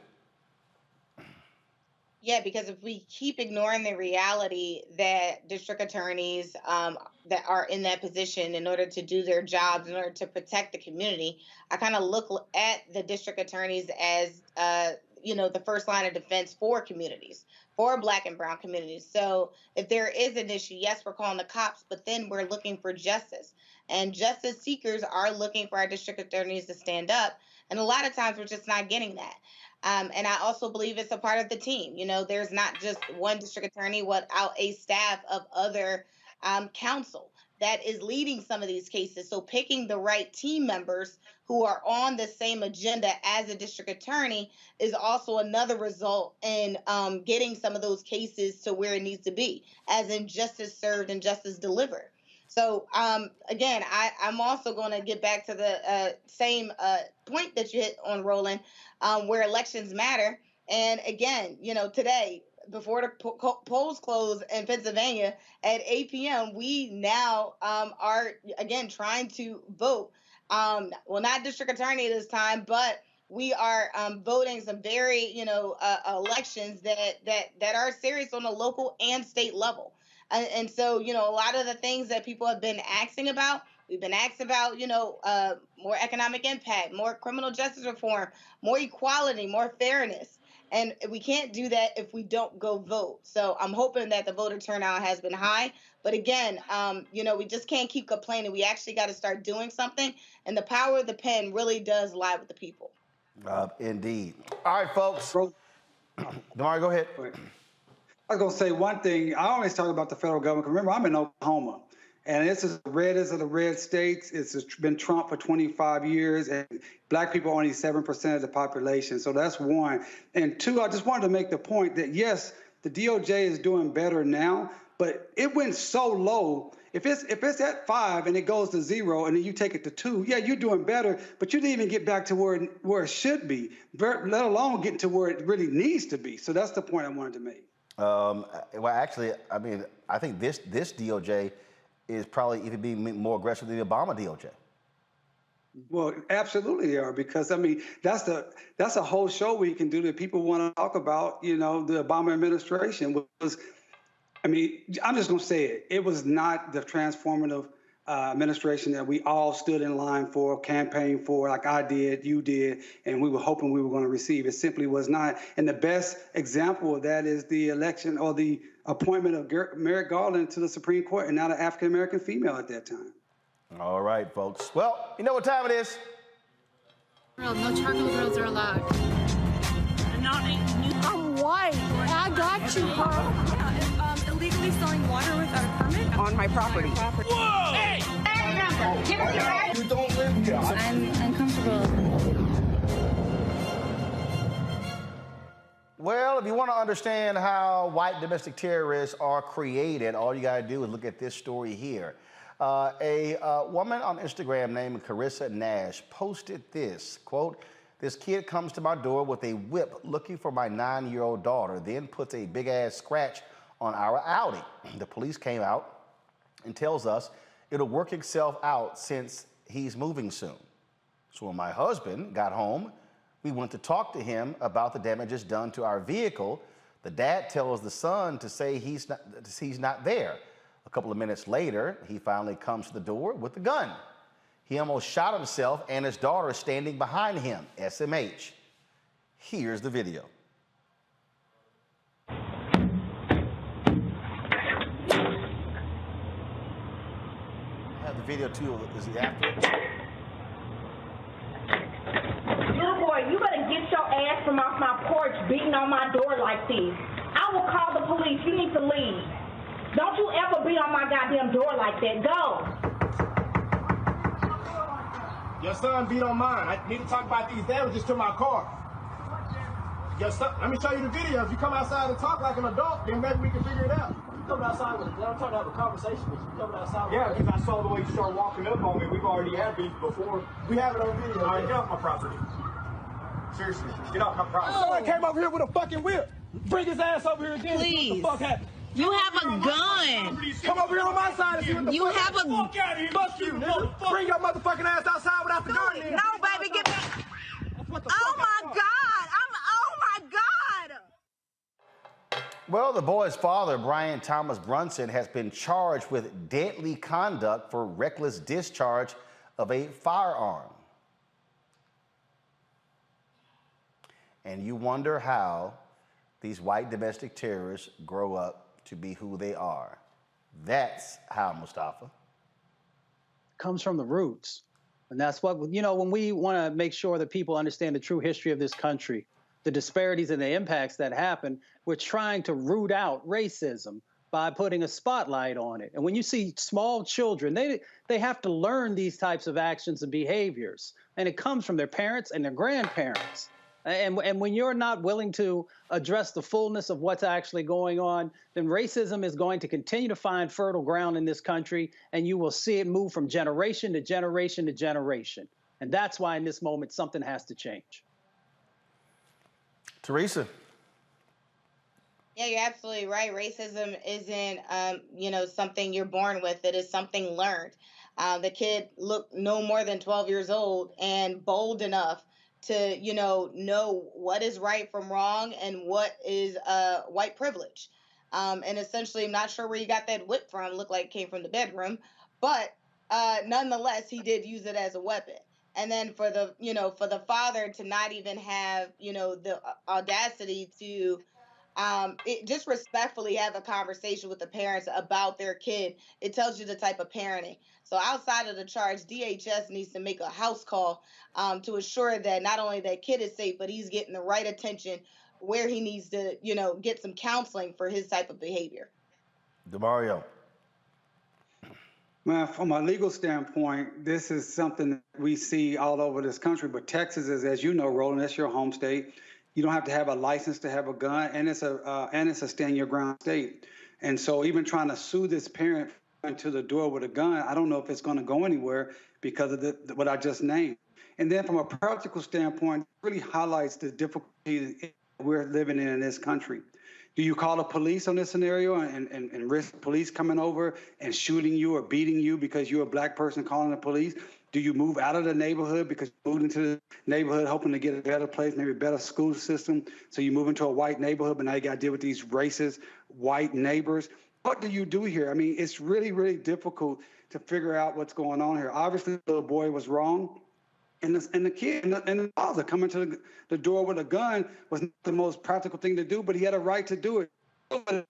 H: Yeah, because if we keep ignoring the reality that district attorneys that are in that position in order to do their jobs, in order to protect the community, I kind of look at the district attorneys as, the first line of defense for communities, for Black and brown communities. So if there is an issue, yes, we're calling the cops, but then we're looking for justice. And justice seekers are looking for our district attorneys to stand up. And a lot of times we're just not getting that. And I also believe it's a part of the team. There's not just one district attorney without a staff of other counsel that is leading some of these cases. So picking the right team members who are on the same agenda as a district attorney is also another result in getting some of those cases to where it needs to be, as in justice served and justice delivered. So, again, I'm also going to get back to the same point that you hit on, Roland, where elections matter. And again, today, before the polls close in Pennsylvania at 8 p.m., we now are, again, trying to vote. Well, not district attorney this time, but we are voting some very, elections that are serious on the local and state level. And so, a lot of the things that people have been asking about, We've been asked about, more economic impact, more criminal justice reform, more equality, more fairness. And we can't do that if we don't go vote. So I'm hoping that the voter turnout has been high. But again, we just can't keep complaining. We actually got to start doing something. And the power of the pen really does lie with the people.
F: Indeed. All right, folks. Damari, go ahead.
I: I was going to say one thing. I always talk about the federal government. Remember, I'm in Oklahoma, and it's as red as the red states. It's been Trump for 25 years, and black people are only 7% of the population. So that's one. And two, I just wanted to make the point that, yes, the DOJ is doing better now, but it went so low. If it's at 5 and it goes to 0 and then you take it to 2, yeah, you're doing better, but you didn't even get back to where it should be, let alone getting to where it really needs to be. So that's the point I wanted to make.
F: Well, actually, I mean, I think this DOJ is probably even being more aggressive than the Obama DOJ.
I: Well, absolutely they are, because I mean that's a whole show we can do that people want to talk about. The Obama administration was. I mean, I'm just going to say it. It was not the transformative administration that we all stood in line for, campaigned for, like I did, you did, and we were hoping we were going to receive. It simply was not. And the best example of that is the election or the appointment of Merrick Garland to the Supreme Court, and not an African-American female at that time.
F: All right, folks. Well, you know what time it is.
S: No charcoal grills are allowed.
R: I'm white. I got you, huh?
S: Illegally selling water without a permit
T: on my property.
R: Whoa! Hey!
T: You don't live here.
S: I'm uncomfortable.
F: Well, if you want to understand how white domestic terrorists are created, all you got to do is look at this story here. A woman on Instagram named Carissa Nash posted this, quote, "This kid comes to my door with a whip looking for my 9-year-old daughter, then puts a big-ass scratch on our Audi. The police came out and tells us it'll work itself out since he's moving soon. So when my husband got home, we went to talk to him about the damages done to our vehicle. The dad tells the son to say he's not there. A couple of minutes later, he finally comes to the door with the gun. He almost shot himself and his daughter standing behind him, SMH. Here's the video. The video too is afterwards.
R: Little boy, you better get your ass from off my porch beating on my door like this. I will call the police. You need to leave. Don't you ever beat on my goddamn door like that. Go.
U: Your son beat on mine. I need to talk about these damages to my car. Your son, let me show you the video. If you come outside and talk like an adult, then maybe we can figure it out.
V: Coming outside with it. I'm trying to have a conversation with you. Coming outside with
U: Yeah, because I saw the way you started walking up on me. We've already had beef before.
V: We have it on video.
U: All right, get off my property. Seriously, get off my property.
V: Someone came over here with a fucking whip. Bring his ass over here again.
T: Please.
V: What the fuck happened?
T: You have a gun.
V: Come over here on my side and see what the
T: You
V: fuck
T: have a-
V: Fuck out of here. Fuck you, nigga. Bring your motherfucking ass outside without the gun in.
T: No, baby, get back. Oh my God. Oh my God.
F: Well, the boy's father, Brian Thomas Brunson, has been charged with deadly conduct for reckless discharge of a firearm. And you wonder how these white domestic terrorists grow up to be who they are. That's how, Mustafa.
G: Comes from the roots. And that's what, when we want to make sure that people understand the true history of this country, the disparities and the impacts that happen, we're trying to root out racism by putting a spotlight on it. And when you see small children, they have to learn these types of actions and behaviors. And it comes from their parents and their grandparents. And when you're not willing to address the fullness of what's actually going on, then racism is going to continue to find fertile ground in this country, and you will see it move from generation to generation to generation. And that's why in this moment, something has to change.
F: Teresa.
H: Yeah, you're absolutely right. Racism isn't, something you're born with. It is something learned. The kid looked no more than 12 years old and bold enough to, know what is right from wrong and what is white privilege. And essentially, I'm not sure where you got that whip from. Looked like it came from the bedroom. But nonetheless, he did use it as a weapon. And then for the, for the father to not even have, the audacity to just respectfully have a conversation with the parents about their kid, it tells you the type of parenting. So outside of the charge, DHS needs to make a house call to ensure that not only that kid is safe, but he's getting the right attention where he needs to, get some counseling for his type of behavior.
F: DeMario.
I: Well, from a legal standpoint, this is something that we see all over this country, but Texas is, as you know, Roland, that's your home state. You don't have to have a license to have a gun, and it's a stand your ground state. And so even trying to sue this parent into the door with a gun, I don't know if it's going to go anywhere because of what I just named. And then from a practical standpoint, it really highlights the difficulty we're living in this country. Do you call the police on this scenario and risk police coming over and shooting you or beating you because you're a black person calling the police? Do you move out of the neighborhood because you moved into the neighborhood hoping to get a better place, maybe a better school system? So you move into a white neighborhood, but now you got to deal with these racist white neighbors. What do you do here? I mean, it's really, really difficult to figure out what's going on here. Obviously, the little boy was wrong. And the kid and the father coming to the door with a gun was not the most practical thing to do, but he had a right to do it.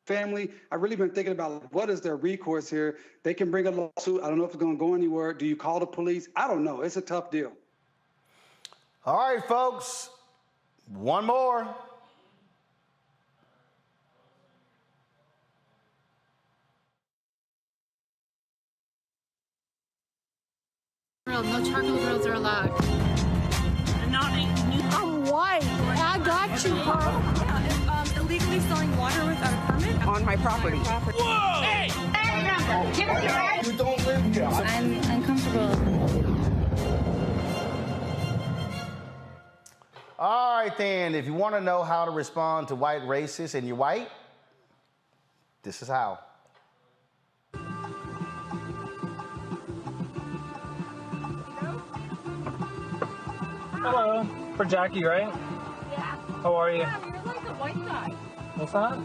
I: Family, I've really been thinking about what is their recourse here. They can bring a lawsuit. I don't know if it's going to go anywhere. Do you call the police? I don't know. It's a tough deal.
F: All right, folks. One more.
S: No charcoal grills are allowed.
R: I'm white. I got you, bro.
S: Yeah, illegally selling water without a permit
B: on my property.
S: Whoa!
R: Hey!
U: You don't live here.
S: I'm uncomfortable.
F: All right, then. If you want to know how to respond to white racists and you're white, this is how.
D: Hello, for Jackie, right?
R: Yeah.
D: How are you?
R: Yeah, you're like a white guy.
D: What's that?
R: Are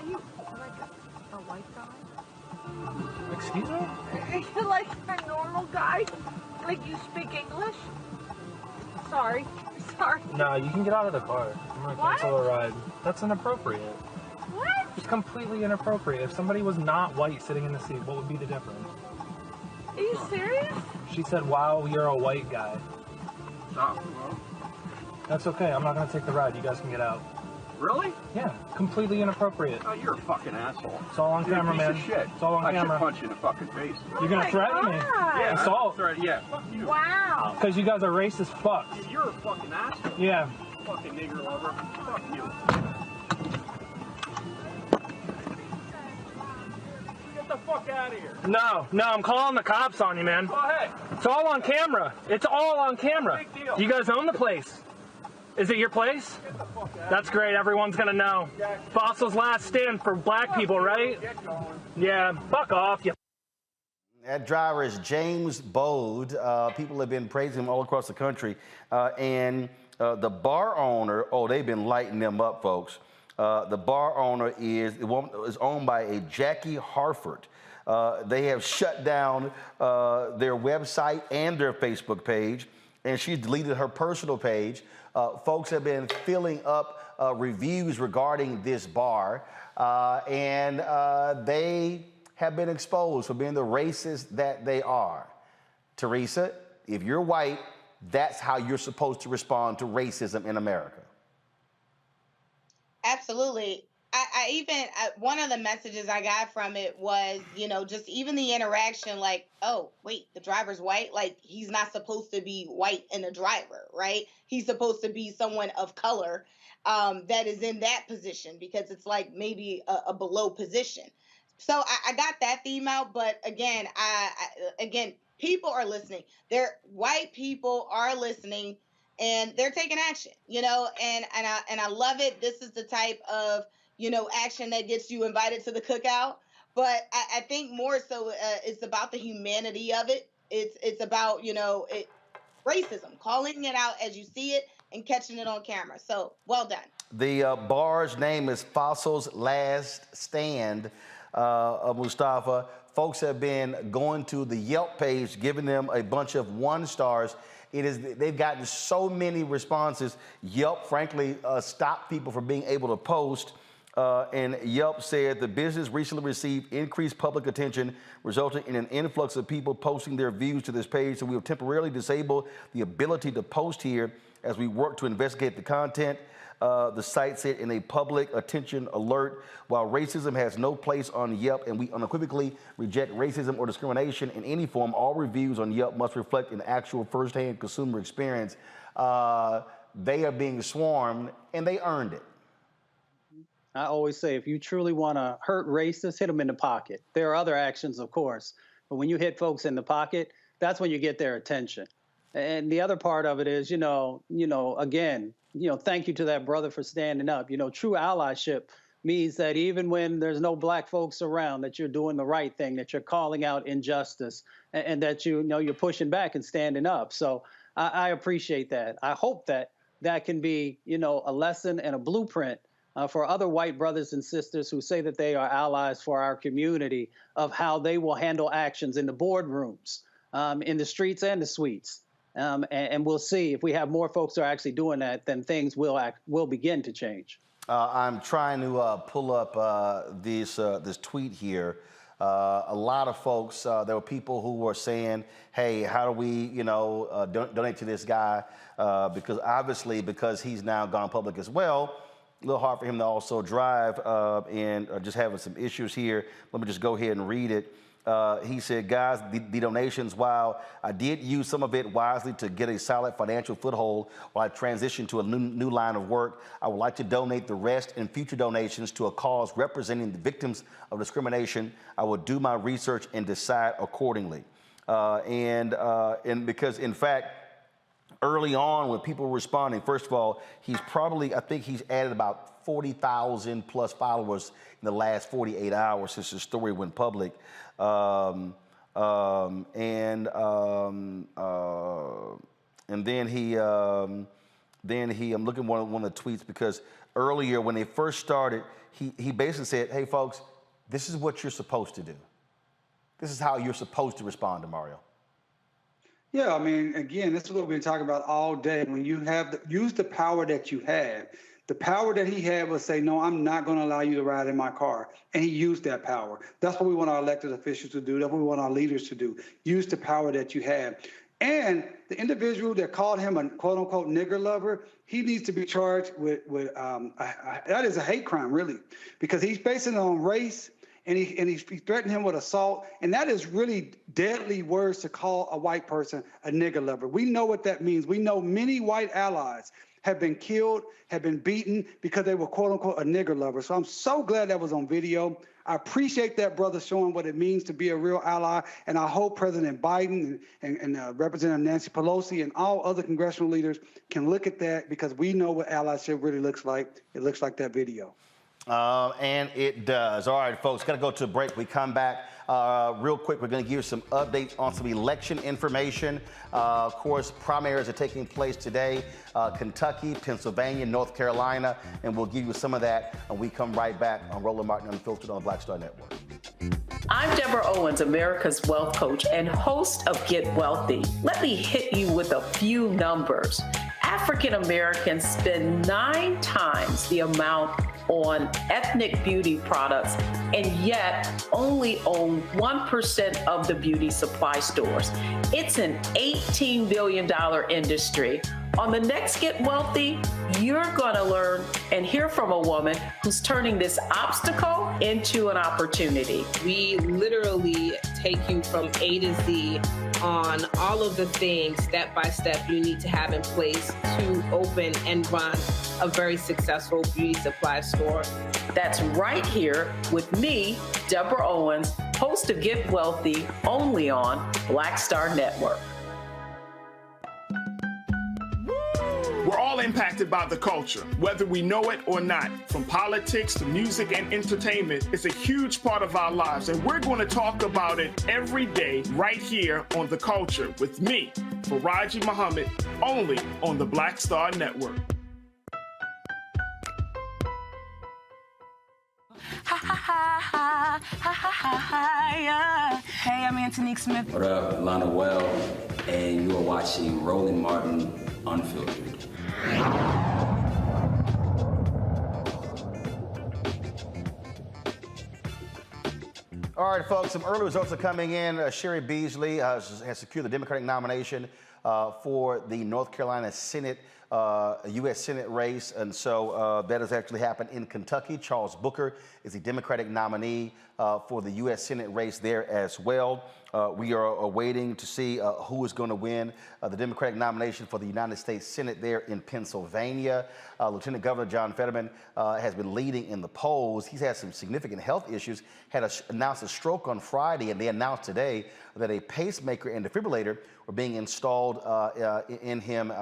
R: you like a white guy?
D: Excuse me?
R: You're like a normal guy. Like you speak English. Sorry.
D: No, you can get out of the car. I'm gonna cancel a ride. That's inappropriate.
R: What?
D: It's completely inappropriate. If somebody was not white sitting in the seat, what would be the difference?
R: Are you serious?
D: She said, wow, you're a white guy.
U: Oh, well.
D: That's okay. I'm not gonna take the ride. You guys can get out.
U: Really?
D: Yeah, completely inappropriate.
U: Oh, you're a fucking asshole.
D: It's all on camera, man.
U: Piece of shit.
D: It's all on camera.
U: I should punch you in the fucking face.
D: You're gonna threaten me?
U: Yeah,
D: Assault?
U: Yeah, fuck you.
R: Wow.
D: Because you guys are racist fucks.
U: Yeah, you're a fucking asshole.
D: Yeah.
U: Fucking nigger lover. Fuck you. Get the fuck out of here.
D: No, I'm calling the cops on you, man.
U: Go ahead.
D: It's all on camera. It's all on camera.
U: Big deal.
D: You guys own the place. Is it your place?
U: Get the fuck out.
D: That's great. Everyone's gonna know. Fossil's last stand for black people, right?
U: Get going.
D: Yeah, fuck off, you.
F: That driver is James Bode. People have been praising him all across the country. And the bar owner, they've been lighting them up, folks. The bar owner is owned by a Jackie Harford. They have shut down their website and their Facebook page, and she deleted her personal page. Folks have been filling up reviews regarding this bar, and they have been exposed for being the racists that they are. Teresa, if you're white, that's how you're supposed to respond to racism in America.
H: Absolutely. I even, one of the messages I got from it was, just even the interaction, like, oh, wait, the driver's white? Like, he's not supposed to be white in a driver, right? He's supposed to be someone of color that is in that position, because it's like maybe a below position. So I got that theme out. But again, again, people are listening. White people are listening, and they're taking action, and I love it. This is the type of, action that gets you invited to the cookout. But I think more so it's about the humanity of it. It's about, racism, calling it out as you see it and catching it on camera. So well done.
F: The bar's name is Fossil's Last Stand, Mustafa. folks have been going to the Yelp page, giving them a bunch of 1 stars. They've gotten so many responses. Yelp, frankly, stopped people from being able to post. And Yelp said the business recently received increased public attention, resulting in an influx of people posting their views to this page. So we have temporarily disabled the ability to post here as we work to investigate the content. The site said in a public attention alert, while racism has no place on Yelp and we unequivocally reject racism or discrimination in any form, all reviews on Yelp must reflect an actual firsthand consumer experience. They are being swarmed and they earned it.
G: I always say, if you truly want to hurt racists, hit them in the pocket. There are other actions, of course, but when you hit folks in the pocket, that's when you get their attention. And the other part of it is, again, thank you to that brother for standing up. True allyship means that even when there's no black folks around, that you're doing the right thing, that you're calling out injustice, and that you're pushing back and standing up. So I appreciate that. I hope that can be, a lesson and a blueprint for other white brothers and sisters who say that they are allies for our community, of how they will handle actions in the boardrooms, in the streets and the suites. And we'll see if we have more folks who are actually doing that, then things will begin to change.
F: I'm trying to pull up this tweet here. A lot of folks, there were people who were saying, hey, how do we, donate to this guy? Because he's now gone public as well. A little hard for him to also drive and just having some issues here. Let me just go ahead and read it. He said, guys, the donations, while I did use some of it wisely to get a solid financial foothold while I transitioned to a new line of work, I would like to donate the rest in future donations to a cause representing the victims of discrimination. I will do my research and decide accordingly. And because, in fact, early on when people were responding, first of all, I think he's added about 40,000 plus followers in the last 48 hours since the story went public. And then I'm looking at one of the tweets, because earlier when they first started, he basically said, hey folks, this is what you're supposed to do. This is how you're supposed to respond to Mario.
I: Yeah, I mean, again, this is what we've been talking about all day. When you use the power that you have. The power that he had was say, no, I'm not going to allow you to ride in my car. And he used that power. That's what we want our elected officials to do. That's what we want our leaders to do. Use the power that you have. And the individual that called him a quote unquote nigger lover, he needs to be charged with that is a hate crime, really, because he's basing it on race. And he threatened him with assault. And that is really deadly words to call a white person a nigger lover. We know what that means. We know many white allies have been killed, have been beaten because they were, quote unquote, a nigger lover. So I'm so glad that was on video. I appreciate that brother showing what it means to be a real ally. And I hope President Biden and Representative Nancy Pelosi and all other congressional leaders can look at that, because we know what allyship really looks like. It looks like that video.
F: And it does. All right, folks, got to go to a break. We come back real quick. We're going to give you some updates on some election information. Of course, primaries are taking place today. Kentucky, Pennsylvania, North Carolina, and we'll give you some of that when we come right back on Roland Martin Unfiltered on the Black Star Network.
K: I'm Deborah Owens, America's wealth coach and host of Get Wealthy. Let me hit you with a few numbers. African Americans spend 9 times the amount on ethnic beauty products, and yet only own 1% of the beauty supply stores. It's an $18 billion industry. On the next Get Wealthy, you're going to learn and hear from a woman who's turning this obstacle into an opportunity.
B: We literally take you from A to Z on all of the things step by step you need to have in place to open and run a very successful beauty supply store.
K: That's right here with me, Deborah Owens, host of Get Wealthy, only on Black Star Network.
U: We're all impacted by the culture, whether we know it or not. From politics to music and entertainment, it's a huge part of our lives, and we're going to talk about it every day right here on The Culture with me, Faraji Muhammad, only on the Black Star Network.
R: Ha ha ha ha. higher. Hey, I'm Antonique Smith.
A: What up, Lana Well, and you are watching Roland Martin Unfiltered.
F: All right, folks, some early results are coming in. Sherry Beasley has secured the Democratic nomination for the North Carolina Senate, U.S. Senate race. And so that has actually happened in Kentucky. Charles Booker is the Democratic nominee for the U.S. Senate race there as well. We are waiting to see who is going to win the Democratic nomination for the United States Senate there in Pennsylvania. Lieutenant Governor John Fetterman has been leading in the polls. He's had some significant health issues, announced a stroke on Friday, and they announced today that a pacemaker and defibrillator were being installed in him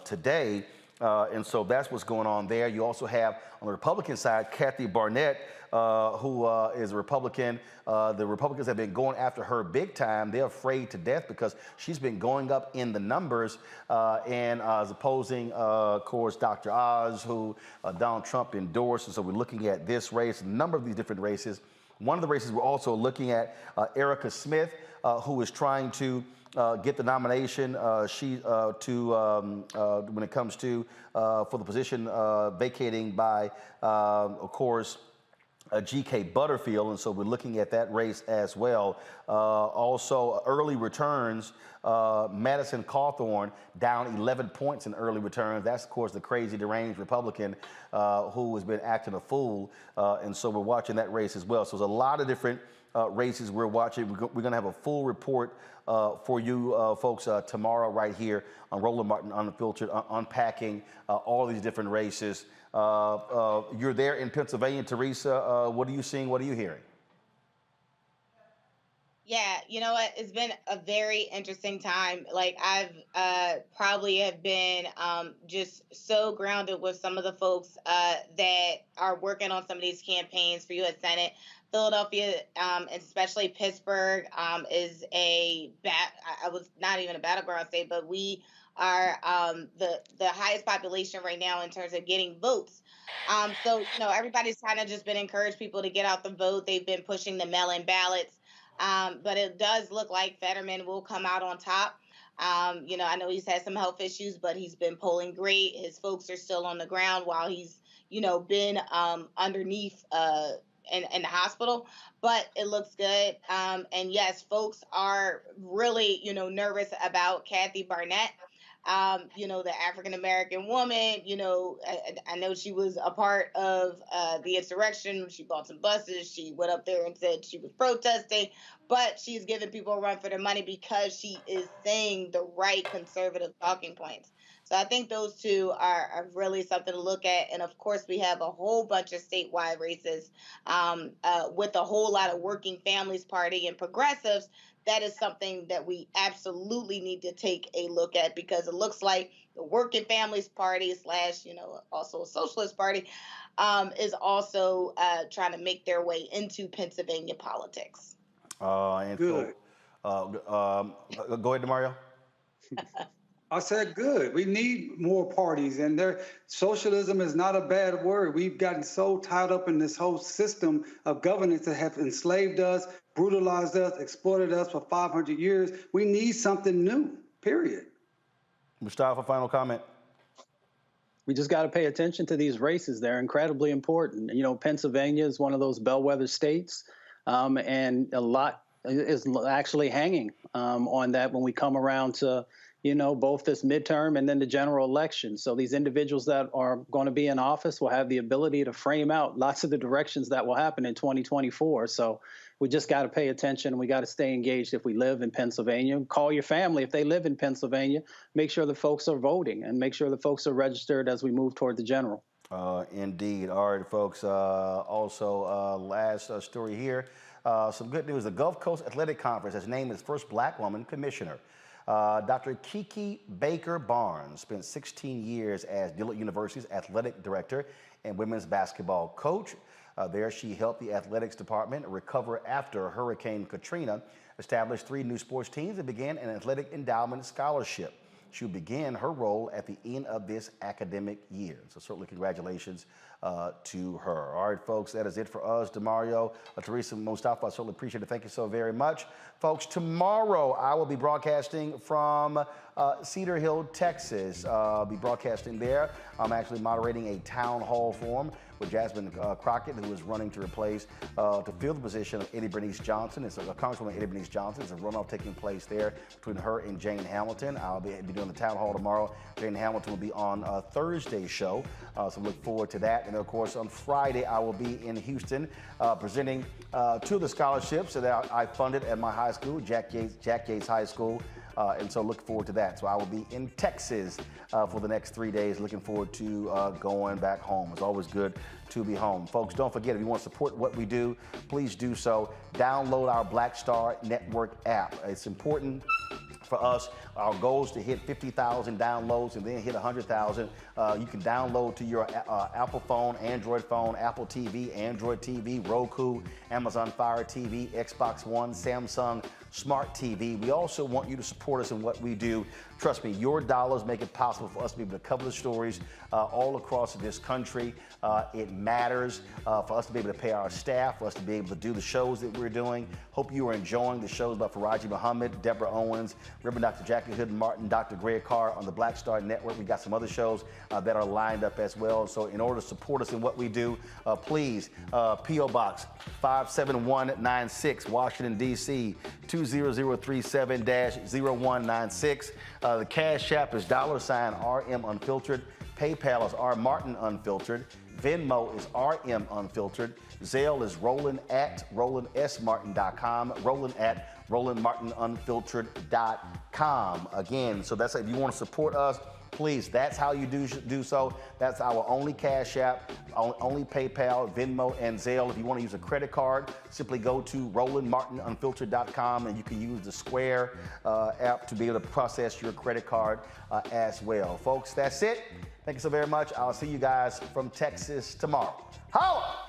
F: today. And so that's what's going on there. You also have, on the Republican side, Kathy Barnett, who is a Republican. The Republicans have been going after her big time. They're afraid to death because she's been going up in the numbers and is opposing, of course, Dr. Oz, who Donald Trump endorsed. And so we're looking at this race, a number of these different races. One of the races we're also looking at, Erica Smith, who is trying to get the nomination when it comes to for the position vacating by, of course, G.K. Butterfield, and so we're looking at that race as well. Also, early returns, Madison Cawthorn down 11 points in early returns. That's, of course, the crazy, deranged Republican who has been acting a fool, and so we're watching that race as well. So there's a lot of different races we're watching. We're going to have a full report for you folks tomorrow right here on Roland Martin Unfiltered, unpacking all these different races. You're there in Pennsylvania, Teresa. What are you seeing? What are you hearing?
H: Yeah, you know what? It's been a very interesting time. Like I've probably have been just so grounded with some of the folks that are working on some of these campaigns for U.S. Senate. Philadelphia, and especially Pittsburgh, is I was not even a battleground state, but we are the highest population right now in terms of getting votes. So, you know, everybody's kind of just been encouraged people to get out the vote. They've been pushing the mail-in ballots. But it does look like Fetterman will come out on top. You know, I know he's had some health issues, but he's been polling great. His folks are still on the ground while he's, you know, been underneath in the hospital, but it looks good. And yes, folks are really, you know, nervous about Kathy Barnett. You know, the African-American woman, you know, I know she was a part of the insurrection. She bought some buses. She went up there and said she was protesting, but she's giving people a run for their money because she is saying the right conservative talking points. So I think those two are really something to look at. And of course, we have a whole bunch of statewide races with a whole lot of Working Families Party and progressives. That is something that we absolutely need to take a look at because it looks like the Working Families Party / you know, also a Socialist Party is also trying to make their way into Pennsylvania politics.
F: And good. Go ahead, Mario.
I: I said good. We need more parties, and socialism is not a bad word. We've gotten so tied up in this whole system of governance that have enslaved us, brutalized us, exploited us for 500 years. We need something new, period.
F: Mustafa, final comment.
G: We just got to pay attention to these races. They're incredibly important. You know, Pennsylvania is one of those bellwether states, and a lot is actually hanging on that when we come around to, you know, both this midterm and then the general election. So these individuals that are going to be in office will have the ability to frame out lots of the directions that will happen in 2024. So we just got to pay attention. We got to stay engaged if we live in Pennsylvania. Call your family if they live in Pennsylvania. Make sure the folks are voting and make sure the folks are registered as we move toward the general.
F: Indeed. All right, folks. Also, last story here. Some good news. The Gulf Coast Athletic Conference has named its first black woman commissioner. Dr. Kiki Baker Barnes spent 16 years as Dillard University's athletic director and women's basketball coach. There, she helped the athletics department recover after Hurricane Katrina, established 3 new sports teams, and began an athletic endowment scholarship. She'll begin her role at the end of this academic year. So certainly congratulations to her. All right, folks, that is it for us. DeMario, Teresa, Mustafa, I certainly appreciate it. Thank you so very much. Folks, tomorrow I will be broadcasting from Cedar Hill, Texas. I'll be broadcasting there. I'm actually moderating a town hall forum with Jasmine Crockett, who is running to replace, to fill the position of Eddie Bernice Johnson. It's Congresswoman Eddie Bernice Johnson. There's a runoff taking place there between her and Jane Hamilton. I'll be doing the town hall tomorrow. Jane Hamilton will be on Thursday's show, so look forward to that. And of course, on Friday, I will be in Houston presenting two of the scholarships that I funded at my high school, Jack Yates High School. And so look forward to that. So I will be in Texas for the next 3 days. Looking forward to going back home. It's always good to be home. Folks, don't forget, if you want to support what we do, please do so. Download our Black Star Network app. It's important for us. Our goal is to hit 50,000 downloads and then hit 100,000. You can download to your Apple phone, Android phone, Apple TV, Android TV, Roku, Amazon Fire TV, Xbox One, Samsung Smart TV. We also want you to support us in what we do. Trust me, your dollars make it possible for us to be able to cover the stories all across this country. It matters for us to be able to pay our staff, for us to be able to do the shows that we're doing. Hope you are enjoying the shows by Faraji Muhammad, Deborah Owens, Reverend Dr. Jackie Hood Martin, Dr. Greg Carr on the Black Star Network. We got some other shows that are lined up as well. So in order to support us in what we do, please, P.O. Box 57196, Washington, D.C. 20037-0196. The Cash App is $RM Unfiltered. PayPal is R Martin Unfiltered. Venmo is RM Unfiltered. Zelle is Roland@RolandSMartin.com. Roland@RolandMartinUnfiltered.com. Again, so that's if you want to support us, please, that's how you do so. That's our only Cash App, only PayPal, Venmo, and Zelle. If you want to use a credit card, simply go to RolandMartinUnfiltered.com and you can use the Square app to be able to process your credit card as well. Folks, that's it. Thank you so very much. I'll see you guys from Texas tomorrow. Holla!